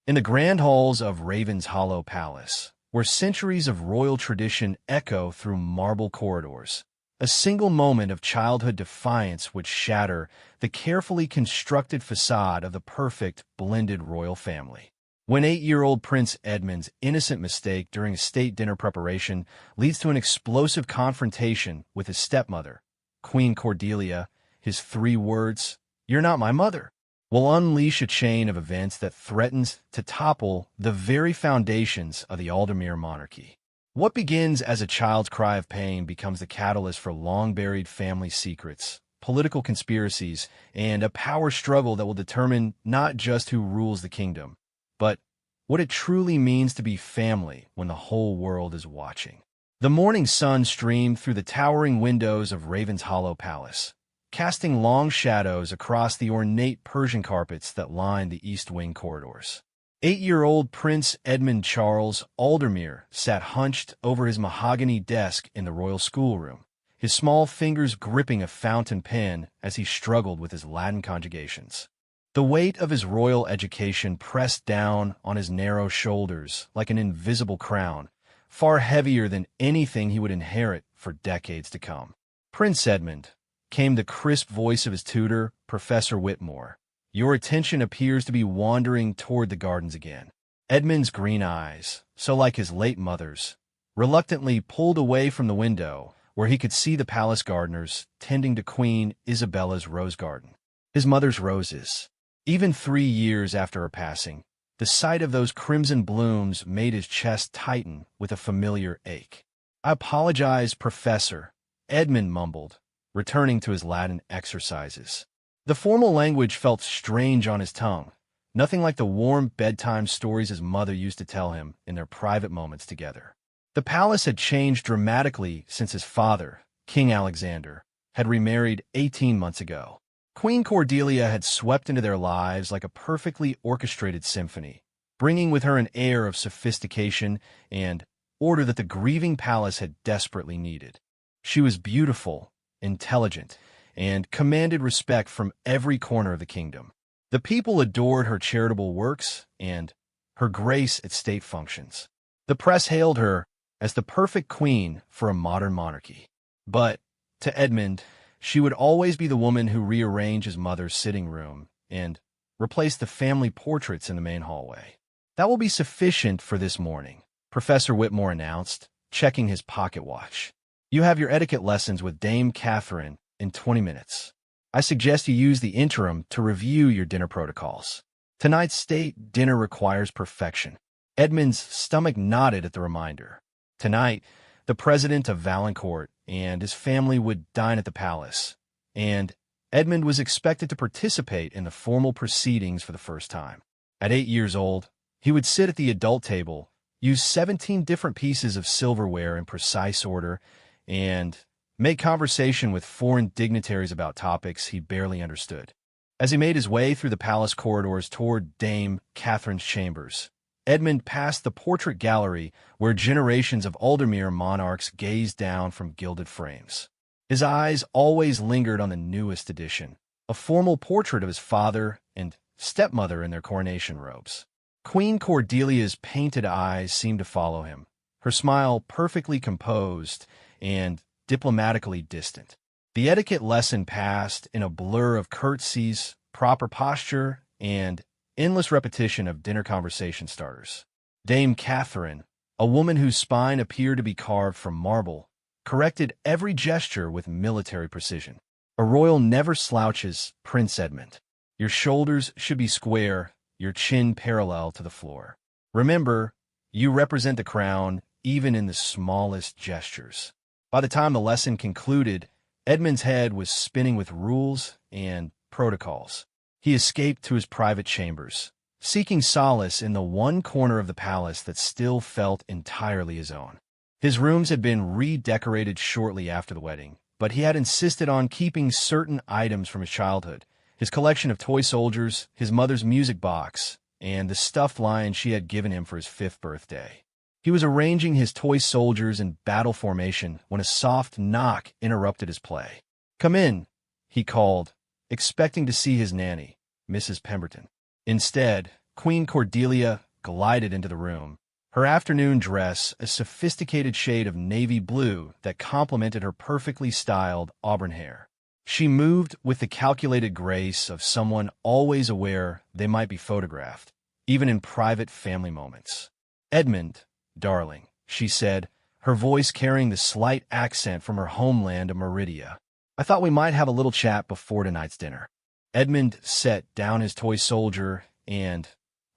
In the grand halls of Raven's Hollow Palace, where centuries of royal tradition echo through marble corridors, a single moment of childhood defiance would shatter the carefully constructed facade of the perfect, blended royal family. When 8-year-old Prince Edmund's innocent mistake during a state dinner preparation leads to an explosive confrontation with his stepmother, Queen Cordelia, his 3 words, "You're not my mother," will unleash a chain of events that threatens to topple the very foundations of the Aldermere monarchy. What begins as a child's cry of pain becomes the catalyst for long-buried family secrets, political conspiracies, and a power struggle that will determine not just who rules the kingdom, but what it truly means to be family when the whole world is watching. The morning sun streamed through the towering windows of Raven's Hollow Palace, casting long shadows across the ornate Persian carpets that lined the East Wing corridors. 8-year-old Prince Edmund Charles Aldermere sat hunched over his mahogany desk in the royal schoolroom, his small fingers gripping a fountain pen as he struggled with his Latin conjugations. The weight of his royal education pressed down on his narrow shoulders like an invisible crown, far heavier than anything he would inherit for decades to come. "Prince Edmund," came the crisp voice of his tutor, Professor Whitmore, "your attention appears to be wandering toward the gardens again." Edmund's green eyes, so like his late mother's, reluctantly pulled away from the window where he could see the palace gardeners tending to Queen Isabella's rose garden. His mother's roses. Even 3 years after her passing, the sight of those crimson blooms made his chest tighten with a familiar ache. "I apologize, Professor," Edmund mumbled, returning to his Latin exercises. The formal language felt strange on his tongue, nothing like the warm bedtime stories his mother used to tell him in their private moments together. The palace had changed dramatically since his father, King Alexander, had remarried 18 months ago. Queen Cordelia had swept into their lives like a perfectly orchestrated symphony, bringing with her an air of sophistication and order that the grieving palace had desperately needed. She was beautiful, intelligent, and commanded respect from every corner of the kingdom. The people adored her charitable works and her grace at state functions. The press hailed her as the perfect queen for a modern monarchy. But, to Edmund, she would always be the woman who rearranged his mother's sitting room and replaced the family portraits in the main hallway. "That will be sufficient for this morning," Professor Whitmore announced, checking his pocket watch. "You have your etiquette lessons with Dame Catherine in 20 minutes. I suggest you use the interim to review your dinner protocols. Tonight's state dinner requires perfection." Edmund's stomach nodded at the reminder. Tonight, the president of Valancourt and his family would dine at the palace, and Edmund was expected to participate in the formal proceedings for the first time. At 8 years old, he would sit at the adult table, use 17 different pieces of silverware in precise order, and make conversation with foreign dignitaries about topics he barely understood. As he made his way through the palace corridors toward Dame Catherine's chambers, Edmund passed the portrait gallery where generations of Aldermere monarchs gazed down from gilded frames. His eyes always lingered on the newest edition, a formal portrait of his father and stepmother in their coronation robes. Queen Cordelia's painted eyes seemed to follow him, her smile perfectly composed and diplomatically distant. The etiquette lesson passed in a blur of curtsies, proper posture, and endless repetition of dinner conversation starters. Dame Catherine, a woman whose spine appeared to be carved from marble, corrected every gesture with military precision. "A royal never slouches, Prince Edmund. Your shoulders should be square, your chin parallel to the floor. Remember, you represent the crown even in the smallest gestures." By the time the lesson concluded, Edmund's head was spinning with rules and protocols. He escaped to his private chambers, seeking solace in the one corner of the palace that still felt entirely his own. His rooms had been redecorated shortly after the wedding, but he had insisted on keeping certain items from his childhood: his collection of toy soldiers, his mother's music box, and the stuffed lion she had given him for his 5th birthday. He was arranging his toy soldiers in battle formation when a soft knock interrupted his play. "Come in," he called, expecting to see his nanny, Mrs. Pemberton. Instead, Queen Cordelia glided into the room. Her afternoon dress, a sophisticated shade of navy blue that complemented her perfectly styled auburn hair. She moved with the calculated grace of someone always aware they might be photographed, even in private family moments. "Edmund, darling," she said, her voice carrying the slight accent from her homeland of Meridia. "I thought we might have a little chat before tonight's dinner." Edmund set down his toy soldier and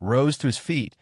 rose to his feet,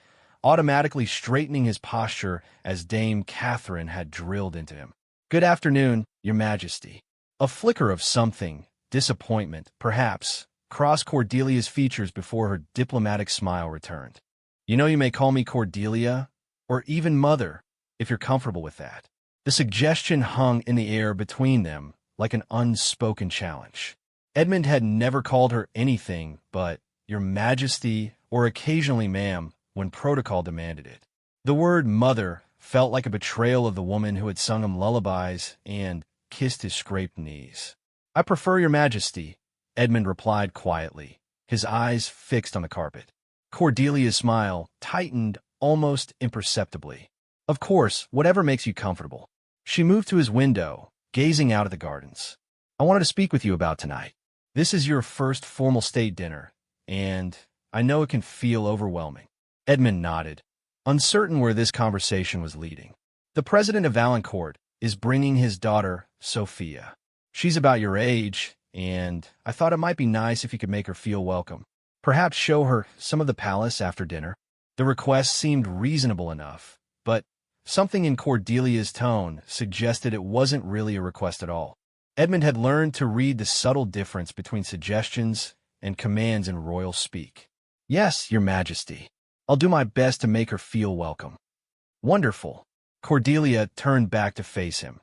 automatically straightening his posture as Dame Catherine had drilled into him. "Good afternoon, Your Majesty." A flicker of something, disappointment, perhaps, crossed Cordelia's features before her diplomatic smile returned. "You know you may call me Cordelia, or even Mother, if you're comfortable with that." The suggestion hung in the air between them like an unspoken challenge. Edmund had never called her anything but Your Majesty or occasionally Ma'am when protocol demanded it. The word Mother felt like a betrayal of the woman who had sung him lullabies and kissed his scraped knees. "I prefer Your Majesty," Edmund replied quietly, his eyes fixed on the carpet. Cordelia's smile tightened almost imperceptibly. "Of course, whatever makes you comfortable." She moved to his window, gazing out at the gardens. "I wanted to speak with you about tonight. This is your first formal state dinner, and I know it can feel overwhelming." Edmund nodded, uncertain where this conversation was leading. "The president of Valancourt is bringing his daughter, Sophia. She's about your age, and I thought it might be nice if you could make her feel welcome. Perhaps show her some of the palace after dinner." The request seemed reasonable enough, but something in Cordelia's tone suggested it wasn't really a request at all. Edmund had learned to read the subtle difference between suggestions and commands in royal speak. "Yes, Your Majesty. I'll do my best to make her feel welcome." "Wonderful." Cordelia turned back to face him,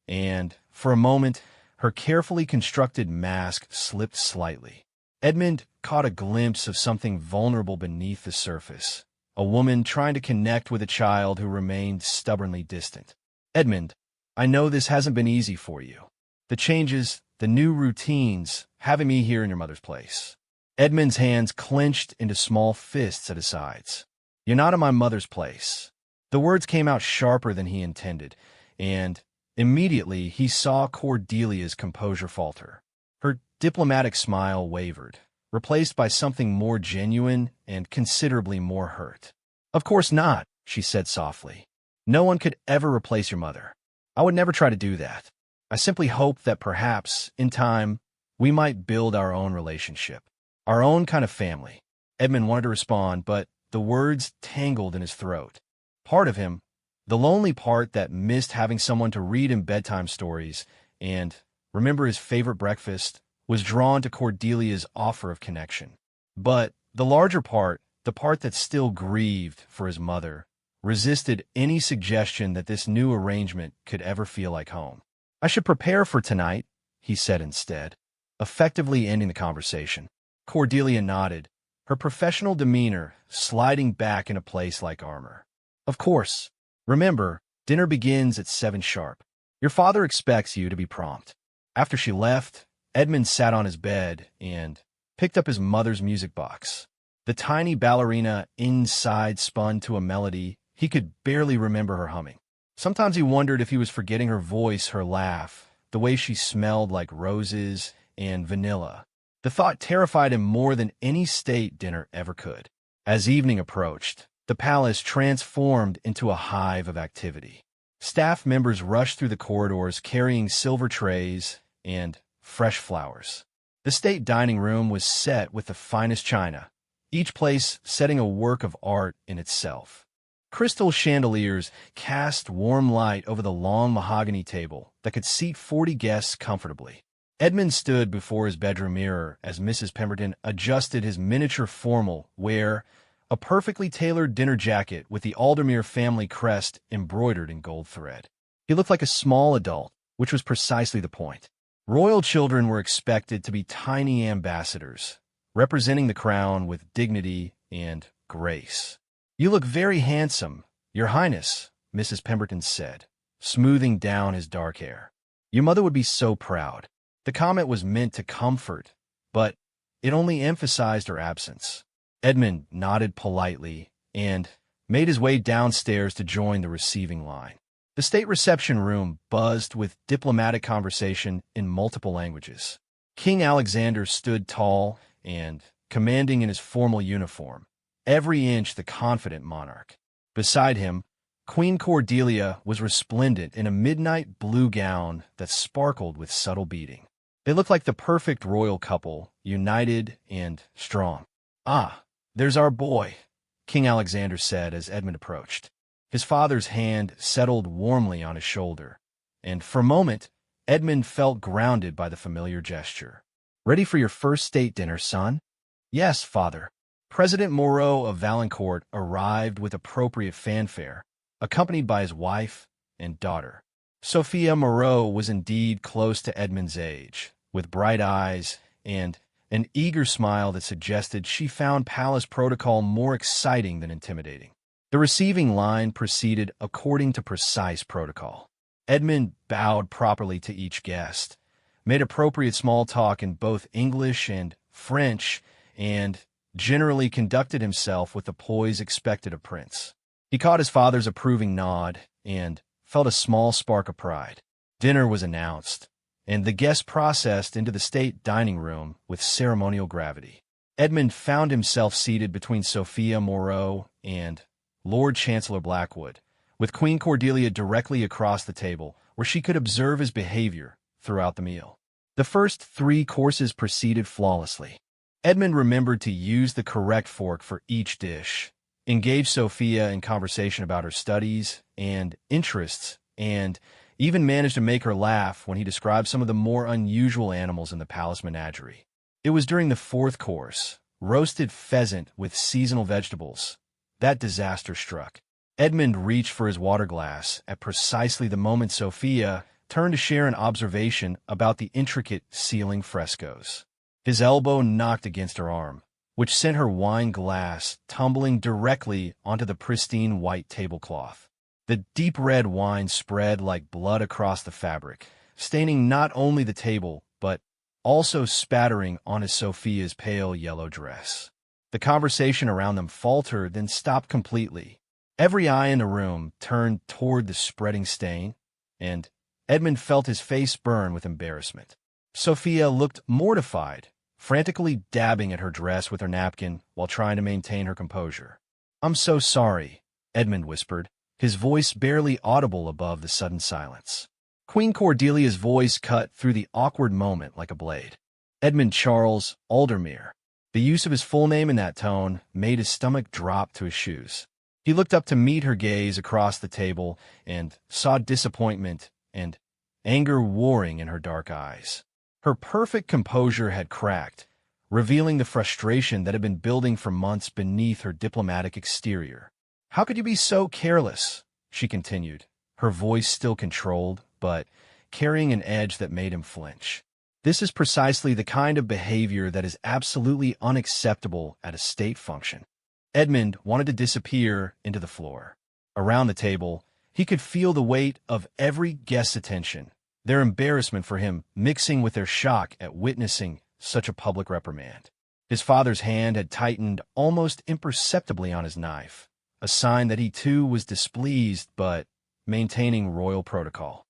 and, for a moment, her carefully constructed mask slipped slightly. Edmund caught a glimpse of something vulnerable beneath the surface, a woman trying to connect with a child who remained stubbornly distant. "Edmund, I know this hasn't been easy for you. The changes, the new routines, having me here in your mother's place." Edmund's hands clenched into small fists at his sides. "You're not in my mother's place." The words came out sharper than he intended, and immediately he saw Cordelia's composure falter. Her diplomatic smile wavered, replaced by something more genuine and considerably more hurt. "Of course not," she said softly. "No one could ever replace your mother. I would never try to do that. I simply hope that perhaps, in time, we might build our own relationship. Our own kind of family." Edmund wanted to respond, but the words tangled in his throat. Part of him, the lonely part that missed having someone to read him bedtime stories and remember his favorite breakfast, was drawn to Cordelia's offer of connection. But the larger part, the part that still grieved for his mother, resisted any suggestion that this new arrangement could ever feel like home. "I should prepare for tonight," he said instead, effectively ending the conversation. Cordelia nodded, her professional demeanor sliding back into place like armor. "Of course. Remember, dinner begins at 7 sharp. Your father expects you to be prompt." After she left, Edmund sat on his bed and picked up his mother's music box. The tiny ballerina inside spun to a melody he could barely remember her humming. Sometimes he wondered if he was forgetting her voice, her laugh, the way she smelled like roses and vanilla. The thought terrified him more than any state dinner ever could. As evening approached, the palace transformed into a hive of activity. Staff members rushed through the corridors carrying silver trays and fresh flowers. The state dining room was set with the finest china, each place setting a work of art in itself. Crystal chandeliers cast warm light over the long mahogany table that could seat 40 guests comfortably. Edmund stood before his bedroom mirror as Mrs. Pemberton adjusted his miniature formal wear, a perfectly tailored dinner jacket with the Aldermere family crest embroidered in gold thread. He looked like a small adult, which was precisely the point. Royal children were expected to be tiny ambassadors, representing the crown with dignity and grace. "You look very handsome, Your Highness," Mrs. Pemberton said, smoothing down his dark hair. "Your mother would be so proud." The comment was meant to comfort, but it only emphasized her absence. Edmund nodded politely and made his way downstairs to join the receiving line. The state reception room buzzed with diplomatic conversation in multiple languages. King Alexander stood tall and commanding in his formal uniform, every inch the confident monarch. Beside him, Queen Cordelia was resplendent in a midnight blue gown that sparkled with subtle beading. They looked like the perfect royal couple, united and strong. "Ah, there's our boy," King Alexander said as Edmund approached. His father's hand settled warmly on his shoulder, and for a moment, Edmund felt grounded by the familiar gesture. "Ready for your first state dinner, son?" "Yes, father." President Moreau of Valancourt arrived with appropriate fanfare, accompanied by his wife and daughter. Sophia Moreau was indeed close to Edmund's age, with bright eyes and an eager smile that suggested she found palace protocol more exciting than intimidating. The receiving line proceeded according to precise protocol. Edmund bowed properly to each guest, made appropriate small talk in both English and French, and generally conducted himself with the poise expected of Prince. He caught his father's approving nod and felt a small spark of pride. Dinner was announced, and the guests processed into the state dining room with ceremonial gravity. Edmund found himself seated between Sophia Moreau and Lord Chancellor Blackwood, with Queen Cordelia directly across the table, where she could observe his behavior throughout the meal. The first 3 courses proceeded flawlessly. Edmund remembered to use the correct fork for each dish, engaged Sophia in conversation about her studies and interests, and even managed to make her laugh when he described some of the more unusual animals in the palace menagerie. It was during the 4th course, roasted pheasant with seasonal vegetables, that disaster struck. Edmund reached for his water glass at precisely the moment Sophia turned to share an observation about the intricate ceiling frescoes. His elbow knocked against her arm, which sent her wine glass tumbling directly onto the pristine white tablecloth. The deep red wine spread like blood across the fabric, staining not only the table, but also spattering onto Sophia's pale yellow dress. The conversation around them faltered, then stopped completely. Every eye in the room turned toward the spreading stain, and Edmund felt his face burn with embarrassment. Sophia looked mortified, frantically dabbing at her dress with her napkin while trying to maintain her composure. "I'm so sorry," Edmund whispered, his voice barely audible above the sudden silence. Queen Cordelia's voice cut through the awkward moment like a blade. "Edmund Charles Aldermere." The use of his full name in that tone made his stomach drop to his shoes. He looked up to meet her gaze across the table and saw disappointment and anger warring in her dark eyes. Her perfect composure had cracked, revealing the frustration that had been building for months beneath her diplomatic exterior. "How could you be so careless?" she continued, her voice still controlled, but carrying an edge that made him flinch. "This is precisely the kind of behavior that is absolutely unacceptable at a state function." Edmund wanted to disappear into the floor. Around the table, he could feel the weight of every guest's attention, their embarrassment for him mixing with their shock at witnessing such a public reprimand. His father's hand had tightened almost imperceptibly on his knife, a sign that he too was displeased but maintaining royal protocol.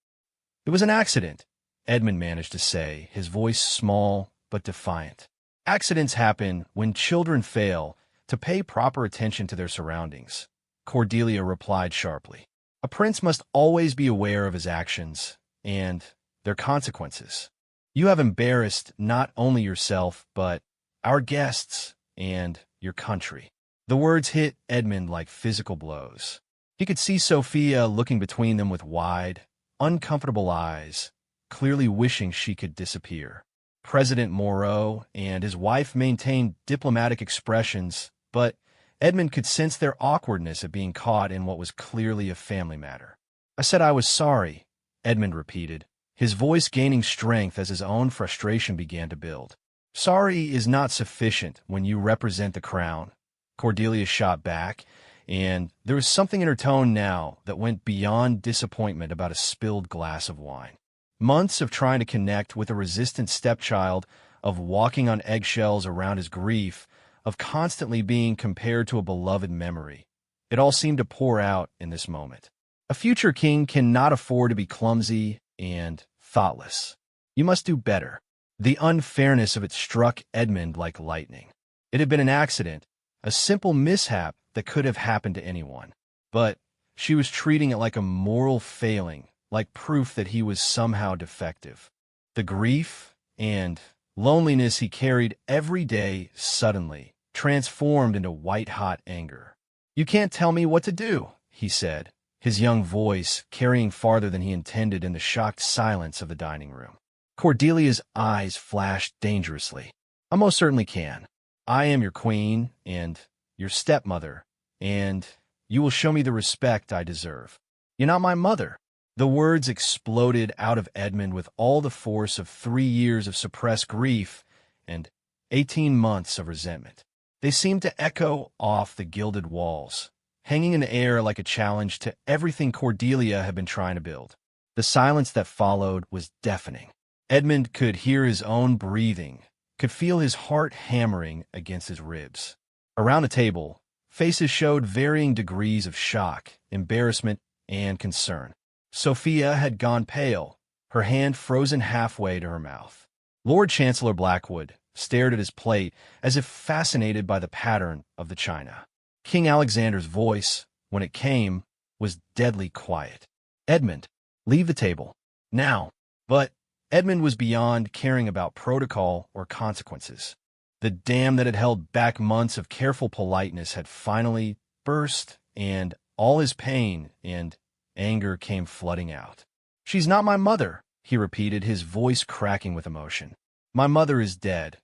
"It was an accident," Edmund managed to say, his voice small but defiant. "Accidents happen when children fail to pay proper attention to their surroundings," Cordelia replied sharply. "A prince must always be aware of his actions and their consequences. You have embarrassed not only yourself, but our guests and your country." The words hit Edmund like physical blows. He could see Sophia looking between them with wide, uncomfortable eyes, clearly wishing she could disappear. President Moreau and his wife maintained diplomatic expressions, but Edmund could sense their awkwardness at being caught in what was clearly a family matter. "I said I was sorry," Edmund repeated, his voice gaining strength as his own frustration began to build. "Sorry is not sufficient when you represent the crown," Cordelia shot back, and there was something in her tone now that went beyond disappointment about a spilled glass of wine. Months of trying to connect with a resistant stepchild, of walking on eggshells around his grief, of constantly being compared to a beloved memory. It all seemed to pour out in this moment. A future king cannot afford to be clumsy and thoughtless. You must do better. The unfairness of it struck Edmund like lightning. It had been an accident, a simple mishap that could have happened to anyone. But she was treating it like a moral failing, like proof that he was somehow defective. The grief and loneliness he carried every day suddenly transformed into white-hot anger. "You can't tell me what to do," he said, his young voice carrying farther than he intended in the shocked silence of the dining room. Cordelia's eyes flashed dangerously. "I most certainly can. I am your queen and your stepmother, and you will show me the respect I deserve. You're not my mother." The words exploded out of Edmund with all the force of 3 years of suppressed grief and 18 months of resentment. They seemed to echo off the gilded walls, hanging in the air like a challenge to everything Cordelia had been trying to build. The silence that followed was deafening. Edmund could hear his own breathing, could feel his heart hammering against his ribs. Around the table, faces showed varying degrees of shock, embarrassment, and concern. Sophia had gone pale, her hand frozen halfway to her mouth. Lord Chancellor Blackwood stared at his plate as if fascinated by the pattern of the china. King Alexander's voice, when it came, was deadly quiet. "Edmund, leave the table. Now." But Edmund was beyond caring about protocol or consequences. The dam that had held back months of careful politeness had finally burst, and all his pain and anger came flooding out. "She's not my mother," he repeated, his voice cracking with emotion. "My mother is dead,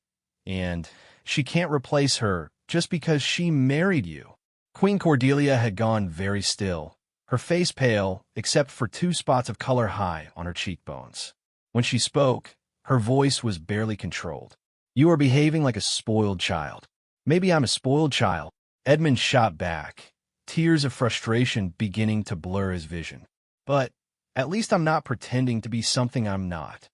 and she can't replace her just because she married you." Queen Cordelia had gone very still, her face pale except for 2 spots of color high on her cheekbones. When she spoke, her voice was barely controlled. "You are behaving like a spoiled child." "Maybe I'm a spoiled child," Edmund shot back, tears of frustration beginning to blur his vision. "But at least I'm not pretending to be something I'm not."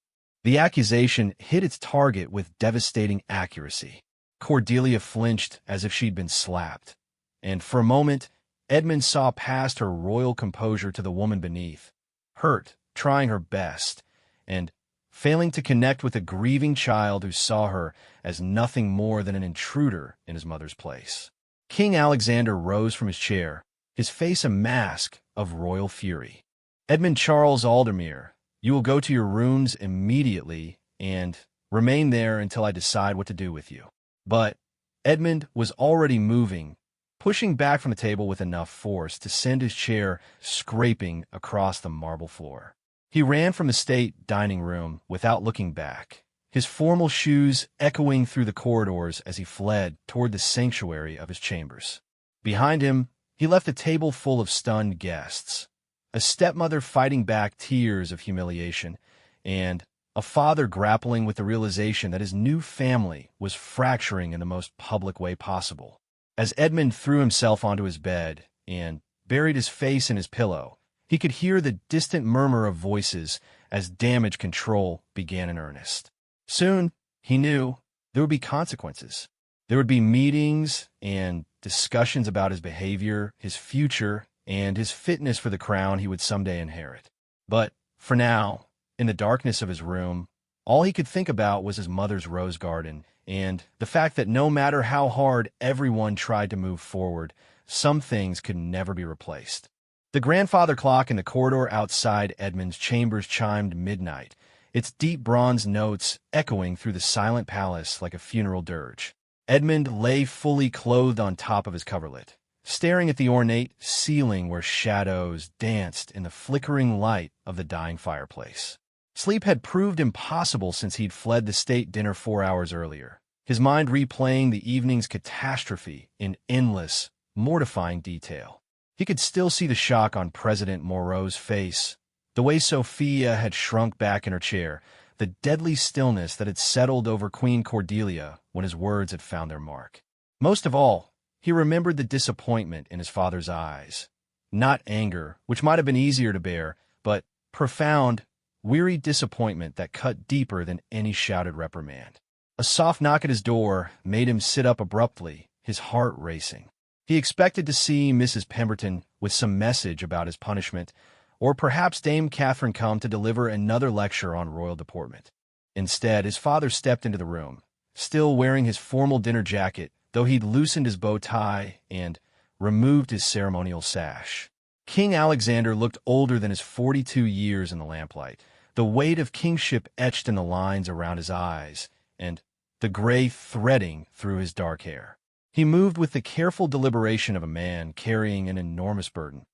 The accusation hit its target with devastating accuracy. Cordelia flinched as if she'd been slapped, and for a moment, Edmund saw past her royal composure to the woman beneath, hurt, trying her best, and failing to connect with a grieving child who saw her as nothing more than an intruder in his mother's place. King Alexander rose from his chair, his face a mask of royal fury. "Edmund Charles Aldermere, you will go to your rooms immediately and remain there until I decide what to do with you." But Edmund was already moving, pushing back from the table with enough force to send his chair scraping across the marble floor. He ran from the state dining room without looking back, his formal shoes echoing through the corridors as he fled toward the sanctuary of his chambers. Behind him, he left a table full of stunned guests, a stepmother fighting back tears of humiliation, and a father grappling with the realization that his new family was fracturing in the most public way possible. As Edmund threw himself onto his bed and buried his face in his pillow, he could hear the distant murmur of voices as damage control began in earnest. Soon, he knew, there would be consequences. There would be meetings and discussions about his behavior, his future, and his fitness for the crown he would someday inherit. But for now, in the darkness of his room, all he could think about was his mother's rose garden and the fact that no matter how hard everyone tried to move forward, some things could never be replaced. The grandfather clock in the corridor outside Edmund's chambers chimed midnight, its deep bronze notes echoing through the silent palace like a funeral dirge. Edmund lay fully clothed on top of his coverlet, staring at the ornate ceiling where shadows danced in the flickering light of the dying fireplace. Sleep had proved impossible since he'd fled the state dinner 4 hours earlier, his mind replaying the evening's catastrophe in endless, mortifying detail. He could still see the shock on President Moreau's face, the way Sophia had shrunk back in her chair, the deadly stillness that had settled over Queen Cordelia when his words had found their mark. Most of all, he remembered the disappointment in his father's eyes. Not anger, which might have been easier to bear, but profound, weary disappointment that cut deeper than any shouted reprimand. A soft knock at his door made him sit up abruptly, his heart racing. He expected to see Mrs. Pemberton with some message about his punishment, or perhaps Dame Catherine come to deliver another lecture on royal deportment. Instead, his father stepped into the room, still wearing his formal dinner jacket, though he'd loosened his bow tie and removed his ceremonial sash. King Alexander looked older than his 42 years in the lamplight, the weight of kingship etched in the lines around his eyes, and the gray threading through his dark hair. He moved with the careful deliberation of a man carrying an enormous burden,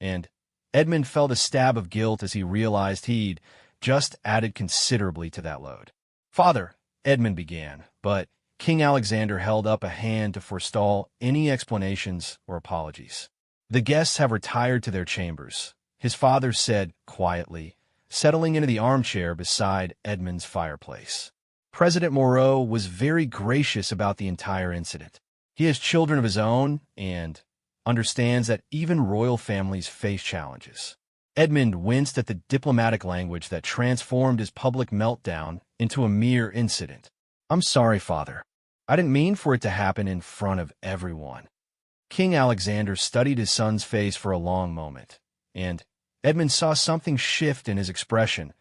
and Edmund felt a stab of guilt as he realized he'd just added considerably to that load. "Father," Edmund began, but King Alexander held up a hand to forestall any explanations or apologies. "The guests have retired to their chambers," his father said quietly, settling into the armchair beside Edmund's fireplace. "President Moreau was very gracious about the entire incident. He has children of his own and understands that even royal families face challenges." Edmund winced at the diplomatic language that transformed his public meltdown into a mere incident. "I'm sorry, Father. I didn't mean for it to happen in front of everyone." King Alexander studied his son's face for a long moment, and Edmund saw something shift in his expression,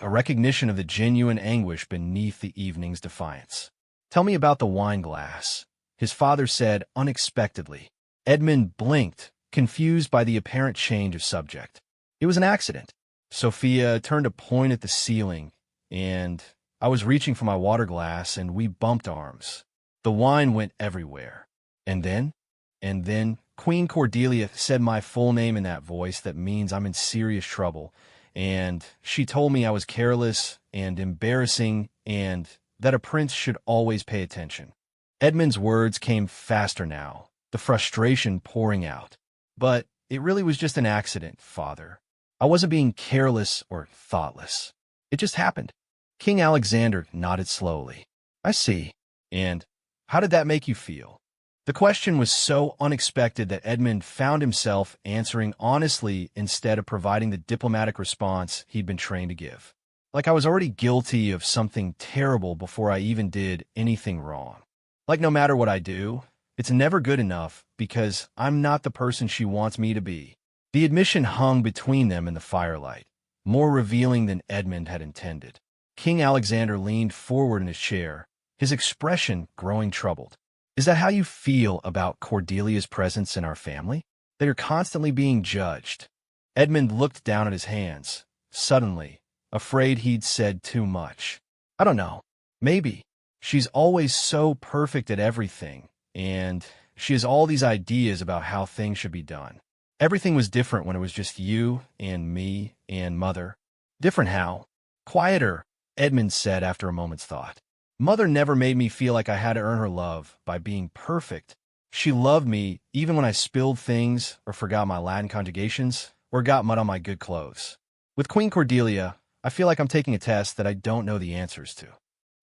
a recognition of the genuine anguish beneath the evening's defiance. "Tell me about the wine glass," his father said unexpectedly. Edmund blinked, confused by the apparent change of subject. "It was an accident." Sophia turned a point at the ceiling, and I was reaching for my water glass, and we bumped arms. The wine went everywhere. And then Queen Cordelia said my full name in that voice that means I'm in serious trouble, and she told me I was careless and embarrassing and that a prince should always pay attention. Edmund's words came faster now, the frustration pouring out. "But it really was just an accident, Father. I wasn't being careless or thoughtless. It just happened." King Alexander nodded slowly. "I see. And how did that make you feel?" The question was so unexpected that Edmund found himself answering honestly instead of providing the diplomatic response he'd been trained to give. Like I was already guilty of something terrible before I even did anything wrong. Like no matter what I do, it's never good enough because I'm not the person she wants me to be. The admission hung between them in the firelight, more revealing than Edmund had intended. King Alexander leaned forward in his chair, his expression growing troubled. "Is that how you feel about Cordelia's presence in our family? That you're constantly being judged?" Edmund looked down at his hands, suddenly, afraid he'd said too much. "I don't know. Maybe. She's always so perfect at everything, and she has all these ideas about how things should be done. Everything was different when it was just you and me and Mother." "Different how?" "Quieter," Edmund said after a moment's thought. "Mother never made me feel like I had to earn her love by being perfect. She loved me even when I spilled things or forgot my Latin conjugations or got mud on my good clothes. With Queen Cordelia, I feel like I'm taking a test that I don't know the answers to."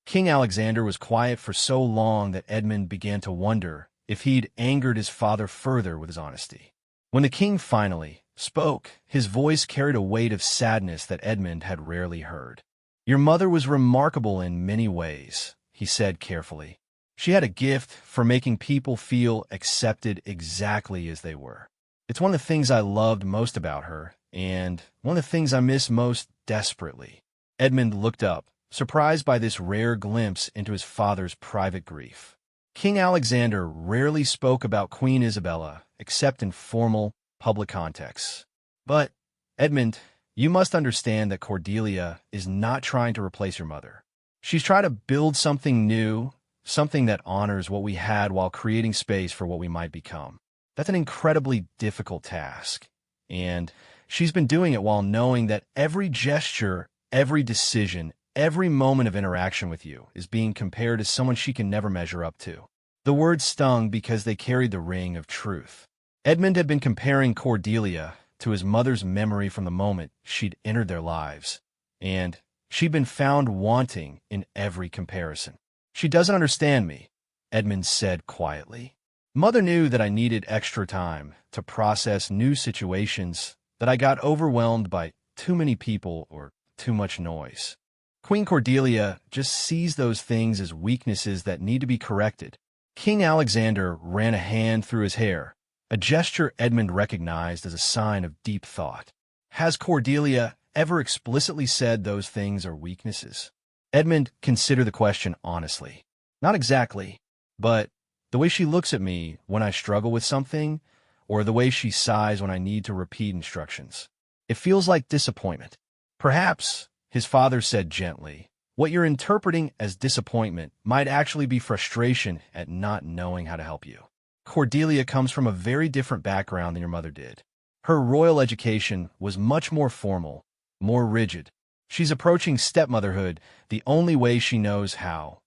King Alexander was quiet for so long that Edmund began to wonder if he'd angered his father further with his honesty. When the king finally spoke, his voice carried a weight of sadness that Edmund had rarely heard. "Your mother was remarkable in many ways," he said carefully. "She had a gift for making people feel accepted exactly as they were. It's one of the things I loved most about her, and one of the things I miss most desperately." Edmund looked up, surprised by this rare glimpse into his father's private grief. King Alexander rarely spoke about Queen Isabella except in formal, public contexts. "But, Edmund, you must understand that Cordelia is not trying to replace your mother. She's trying to build something new, something that honors what we had while creating space for what we might become. That's an incredibly difficult task, and she's been doing it while knowing that every gesture, every decision, every moment of interaction with you is being compared to someone she can never measure up to." The words stung because they carried the ring of truth. Edmund had been comparing Cordelia to his mother's memory from the moment she'd entered their lives, and she'd been found wanting in every comparison. "She doesn't understand me," Edmund said quietly. "Mother knew that I needed extra time to process new situations, that I got overwhelmed by too many people or too much noise. Queen Cordelia just sees those things as weaknesses that need to be corrected. King Alexander ran a hand through his hair, a gesture Edmund recognized as a sign of deep thought. Has Cordelia ever explicitly said those things are weaknesses? Edmund considered the question honestly. Not exactly, but the way she looks at me when I struggle with something, or the way she sighs when I need to repeat instructions. It feels like disappointment. Perhaps, his father said gently, what you're interpreting as disappointment might actually be frustration at not knowing how to help you. Cordelia comes from a very different background than your mother did. Her royal education was much more formal, more rigid. She's approaching stepmotherhood the only way she knows how,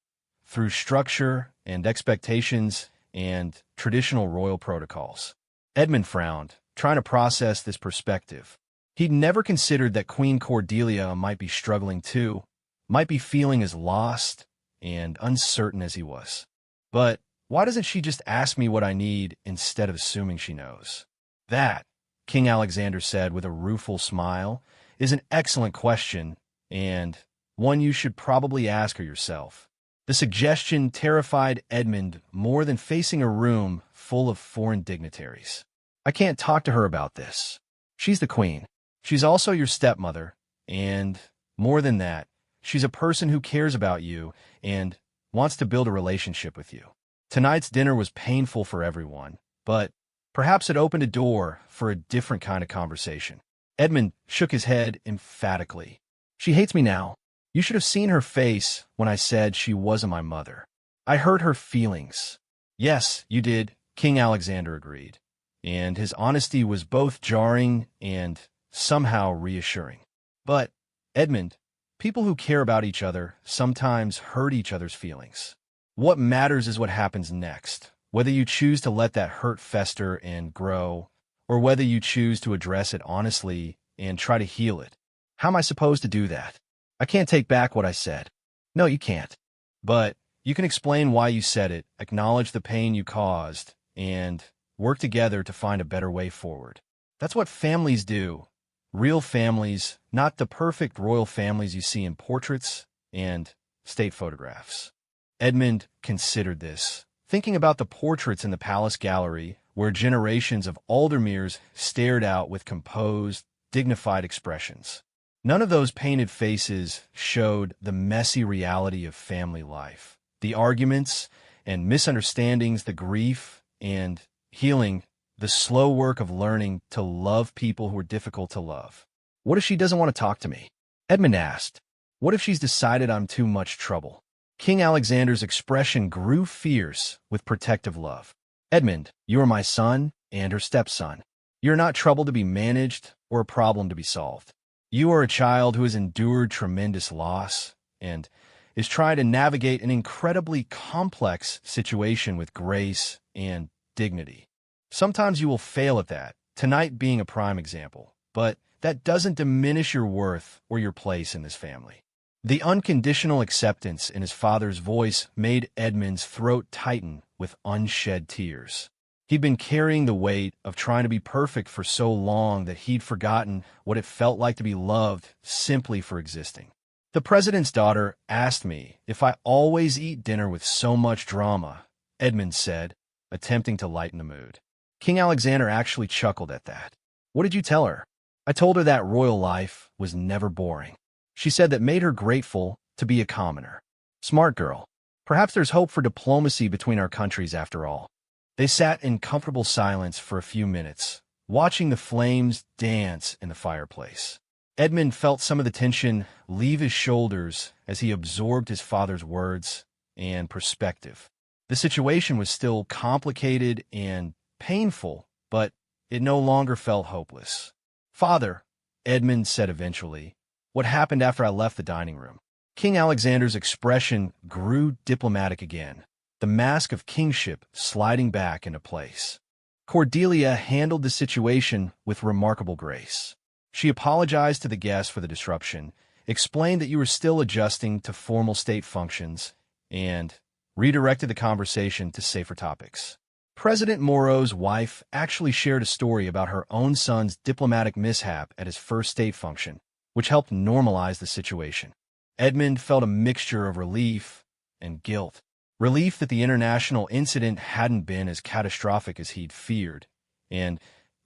through structure and expectations and traditional royal protocols. Edmund frowned, trying to process this perspective. He'd never considered that Queen Cordelia might be struggling too, might be feeling as lost and uncertain as he was. But why doesn't she just ask me what I need instead of assuming she knows? That, King Alexander said with a rueful smile, is an excellent question, and one you should probably ask her yourself. The suggestion terrified Edmund more than facing a room full of foreign dignitaries. I can't talk to her about this. She's the queen. She's also your stepmother, and more than that, she's a person who cares about you and wants to build a relationship with you. Tonight's dinner was painful for everyone, but perhaps it opened a door for a different kind of conversation. Edmund shook his head emphatically. She hates me now. You should have seen her face when I said she wasn't my mother. I hurt her feelings. Yes, you did, King Alexander agreed, and his honesty was both jarring and somehow reassuring. But, Edmund, people who care about each other sometimes hurt each other's feelings. What matters is what happens next, whether you choose to let that hurt fester and grow, or whether you choose to address it honestly and try to heal it. How am I supposed to do that? I can't take back what I said. No, you can't. But you can explain why you said it, acknowledge the pain you caused, and work together to find a better way forward. That's what families do. Real families, not the perfect royal families you see in portraits and state photographs. Edmund considered this, thinking about the portraits in the palace gallery where generations of Aldermeres stared out with composed, dignified expressions. None of those painted faces showed the messy reality of family life, the arguments and misunderstandings, the grief and healing, the slow work of learning to love people who are difficult to love. What if she doesn't want to talk to me? Edmund asked. What if she's decided I'm too much trouble? King Alexander's expression grew fierce with protective love. Edmund, you are my son and her stepson. You're not trouble to be managed or a problem to be solved. You are a child who has endured tremendous loss and is trying to navigate an incredibly complex situation with grace and dignity. Sometimes you will fail at that, tonight being a prime example, but that doesn't diminish your worth or your place in this family. The unconditional acceptance in his father's voice made Edmund's throat tighten with unshed tears. He'd been carrying the weight of trying to be perfect for so long that he'd forgotten what it felt like to be loved simply for existing. The president's daughter asked me if I always eat dinner with so much drama, Edmund said, attempting to lighten the mood. King Alexander actually chuckled at that. What did you tell her? I told her that royal life was never boring. She said that made her grateful to be a commoner. Smart girl. Perhaps there's hope for diplomacy between our countries after all. They sat in comfortable silence for a few minutes, watching the flames dance in the fireplace. Edmund felt some of the tension leave his shoulders as he absorbed his father's words and perspective. The situation was still complicated and painful, but it no longer felt hopeless. Father, Edmund said eventually, what happened after I left the dining room? King Alexander's expression grew diplomatic again, the mask of kingship sliding back into place. Cordelia handled the situation with remarkable grace. She apologized to the guests for the disruption, explained that you were still adjusting to formal state functions, and redirected the conversation to safer topics. President Moreau's wife actually shared a story about her own son's diplomatic mishap at his first state function, which helped normalize the situation. Edmund felt a mixture of relief and guilt. Relief that the international incident hadn't been as catastrophic as he'd feared, and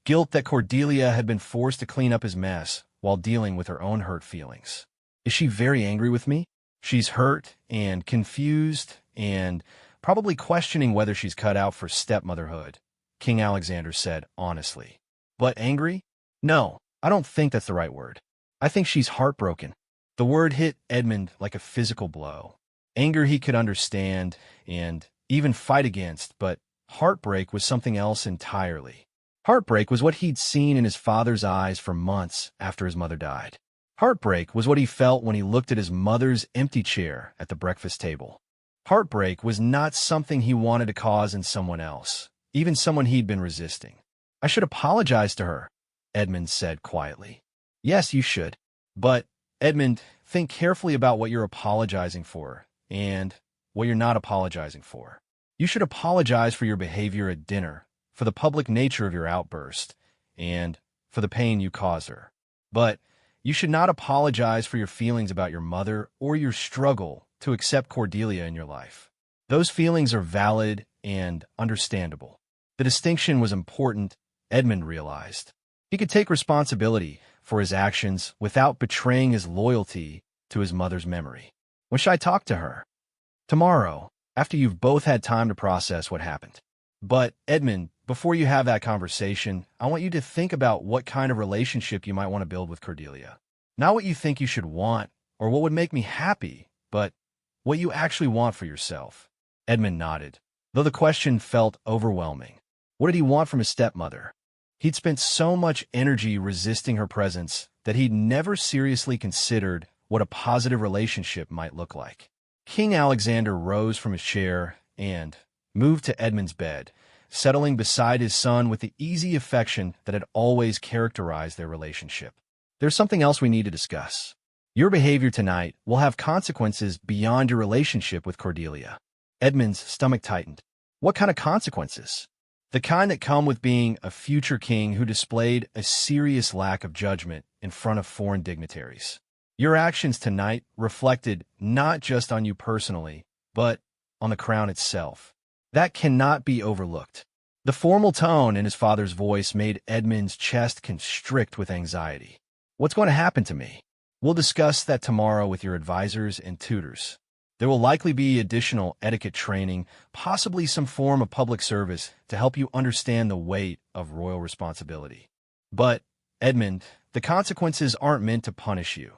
guilt that Cordelia had been forced to clean up his mess while dealing with her own hurt feelings. Is she very angry with me? She's hurt and confused and probably questioning whether she's cut out for stepmotherhood, King Alexander said honestly. But angry? No, I don't think that's the right word. I think she's heartbroken. The word hit Edmund like a physical blow. Anger he could understand and even fight against, but heartbreak was something else entirely. Heartbreak was what he'd seen in his father's eyes for months after his mother died. Heartbreak was what he felt when he looked at his mother's empty chair at the breakfast table. Heartbreak was not something he wanted to cause in someone else, even someone he'd been resisting. I should apologize to her, Edmund said quietly. Yes, you should. But, Edmund, think carefully about what you're apologizing for and what you're not apologizing for. You should apologize for your behavior at dinner, for the public nature of your outburst, and for the pain you caused her. But you should not apologize for your feelings about your mother or your struggle to accept Cordelia in your life. Those feelings are valid and understandable. The distinction was important, Edmund realized. He could take responsibility for his actions without betraying his loyalty to his mother's memory. When should I talk to her? Tomorrow, after you've both had time to process what happened. But, Edmund, before you have that conversation, I want you to think about what kind of relationship you might want to build with Cordelia. Not what you think you should want or what would make me happy, but what you actually want for yourself. Edmund nodded, though the question felt overwhelming. What did he want from his stepmother? He'd spent so much energy resisting her presence that he'd never seriously considered what a positive relationship might look like. King Alexander rose from his chair and moved to Edmund's bed, settling beside his son with the easy affection that had always characterized their relationship. There's something else we need to discuss. Your behavior tonight will have consequences beyond your relationship with Cordelia. Edmund's stomach tightened. What kind of consequences? The kind that come with being a future king who displayed a serious lack of judgment in front of foreign dignitaries. Your actions tonight reflected not just on you personally, but on the crown itself. That cannot be overlooked. The formal tone in his father's voice made Edmund's chest constrict with anxiety. What's going to happen to me? We'll discuss that tomorrow with your advisors and tutors. There will likely be additional etiquette training, possibly some form of public service to help you understand the weight of royal responsibility. But, Edmund, the consequences aren't meant to punish you.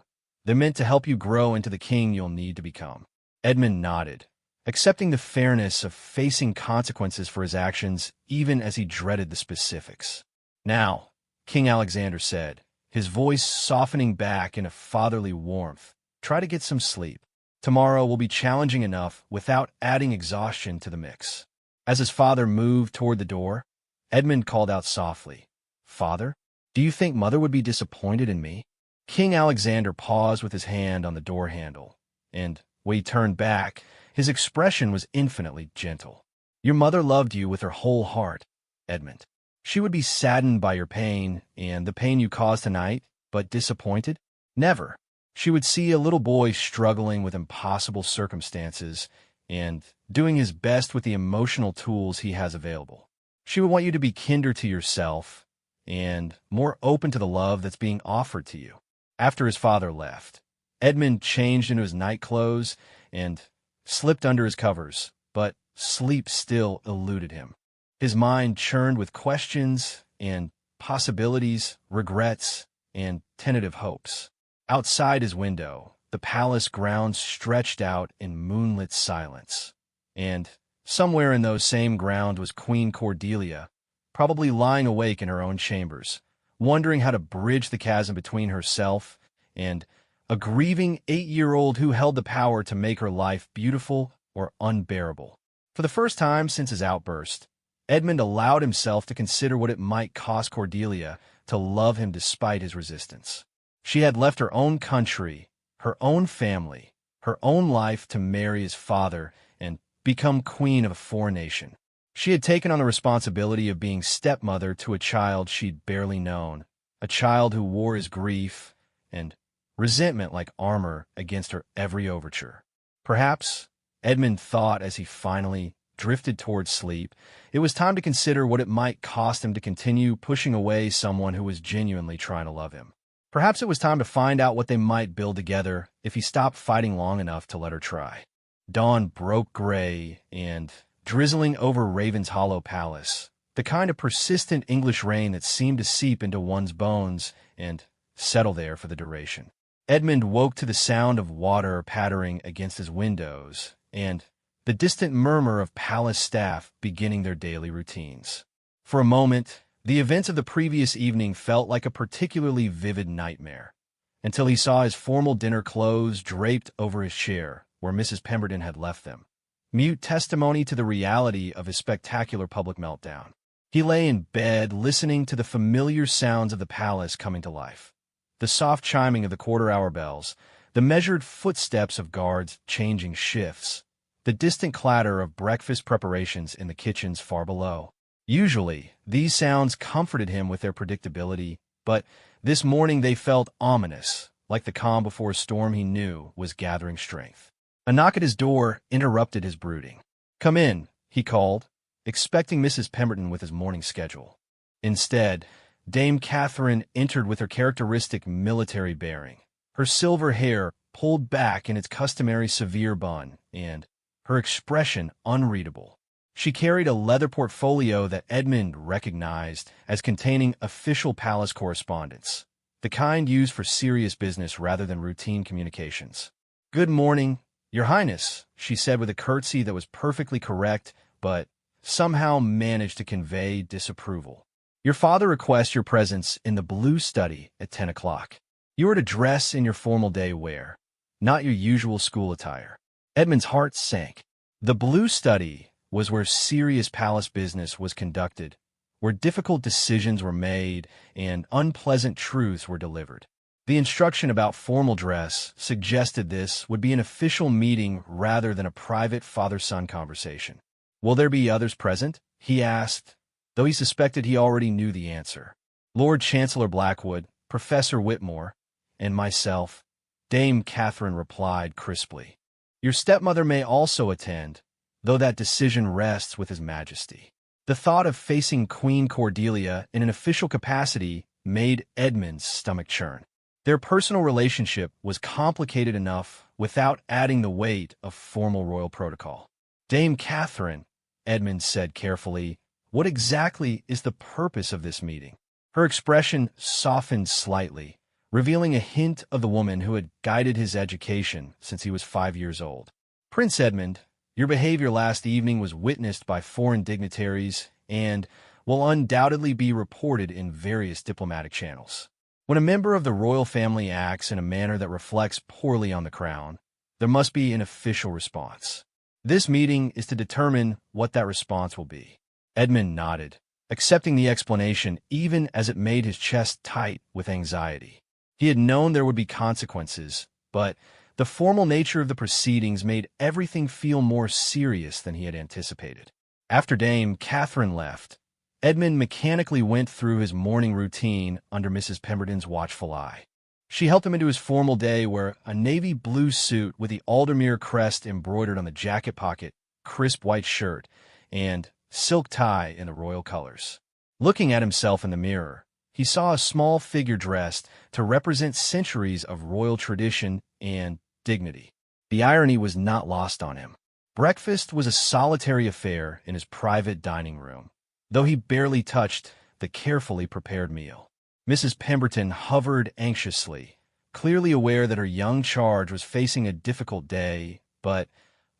They're meant to help you grow into the king you'll need to become. Edmund nodded, accepting the fairness of facing consequences for his actions even as he dreaded the specifics. Now, King Alexander said, his voice softening back in a fatherly warmth, try to get some sleep. Tomorrow will be challenging enough without adding exhaustion to the mix. As his father moved toward the door, Edmund called out softly, Father, do you think Mother would be disappointed in me? King Alexander paused with his hand on the door handle, and when he turned back, his expression was infinitely gentle. Your mother loved you with her whole heart, Edmund. She would be saddened by your pain and the pain you caused tonight, but disappointed? Never. She would see a little boy struggling with impossible circumstances and doing his best with the emotional tools he has available. She would want you to be kinder to yourself and more open to the love that's being offered to you. After his father left, Edmund changed into his night clothes and slipped under his covers, but sleep still eluded him. His mind churned with questions and possibilities, regrets, and tentative hopes. Outside his window, the palace grounds stretched out in moonlit silence, and somewhere in those same grounds was Queen Cordelia, probably lying awake in her own chambers, wondering how to bridge the chasm between herself and a grieving 8-year-old who held the power to make her life beautiful or unbearable. For the first time since his outburst, Edmund allowed himself to consider what it might cost Cordelia to love him despite his resistance. She had left her own country, her own family, her own life to marry his father and become queen of a foreign nation. She had taken on the responsibility of being stepmother to a child she'd barely known, a child who wore his grief and resentment like armor against her every overture. Perhaps, Edmund thought as he finally drifted towards sleep, it was time to consider what it might cost him to continue pushing away someone who was genuinely trying to love him. Perhaps it was time to find out what they might build together if he stopped fighting long enough to let her try. Dawn broke gray and drizzling over Raven's Hollow Palace, the kind of persistent English rain that seemed to seep into one's bones and settle there for the duration. Edmund woke to the sound of water pattering against his windows and the distant murmur of palace staff beginning their daily routines. For a moment, the events of the previous evening felt like a particularly vivid nightmare, until he saw his formal dinner clothes draped over his chair where Mrs. Pemberton had left them, mute testimony to the reality of his spectacular public meltdown. He lay in bed listening to the familiar sounds of the palace coming to life. The soft chiming of the quarter-hour bells, the measured footsteps of guards changing shifts, the distant clatter of breakfast preparations in the kitchens far below. Usually, these sounds comforted him with their predictability, but this morning they felt ominous, like the calm before a storm he knew was gathering strength. A knock at his door interrupted his brooding. "Come in," he called, expecting Mrs. Pemberton with his morning schedule. Instead, Dame Catherine entered with her characteristic military bearing, her silver hair pulled back in its customary severe bun, and her expression unreadable. She carried a leather portfolio that Edmund recognized as containing official palace correspondence, the kind used for serious business rather than routine communications. "Good morning, Your Highness," she said with a curtsy that was perfectly correct, but somehow managed to convey disapproval. "Your father requests your presence in the blue study at 10 o'clock. You are to dress in your formal day wear, not your usual school attire." Edmund's heart sank. The blue study was where serious palace business was conducted, where difficult decisions were made and unpleasant truths were delivered. The instruction about formal dress suggested this would be an official meeting rather than a private father-son conversation. "Will there be others present?" he asked, though he suspected he already knew the answer. "Lord Chancellor Blackwood, Professor Whitmore, and myself," Dame Catherine replied crisply. "Your stepmother may also attend, though that decision rests with His Majesty." The thought of facing Queen Cordelia in an official capacity made Edmund's stomach churn. Their personal relationship was complicated enough without adding the weight of formal royal protocol. "Dame Catherine," Edmund said carefully, "what exactly is the purpose of this meeting?" Her expression softened slightly, revealing a hint of the woman who had guided his education since he was 5 years old. "Prince Edmund, your behavior last evening was witnessed by foreign dignitaries and will undoubtedly be reported in various diplomatic channels. When a member of the royal family acts in a manner that reflects poorly on the crown, there must be an official response. This meeting is to determine what that response will be." Edmund nodded, accepting the explanation even as it made his chest tight with anxiety. He had known there would be consequences, but the formal nature of the proceedings made everything feel more serious than he had anticipated. After Dame Catherine left, Edmund mechanically went through his morning routine under Mrs. Pemberton's watchful eye. She helped him into his formal day where a navy blue suit with the Aldermere crest embroidered on the jacket pocket, crisp white shirt, and silk tie in the royal colors. Looking at himself in the mirror, he saw a small figure dressed to represent centuries of royal tradition and dignity. The irony was not lost on him. Breakfast was a solitary affair in his private dining room, though he barely touched the carefully prepared meal. Mrs. Pemberton hovered anxiously, clearly aware that her young charge was facing a difficult day, but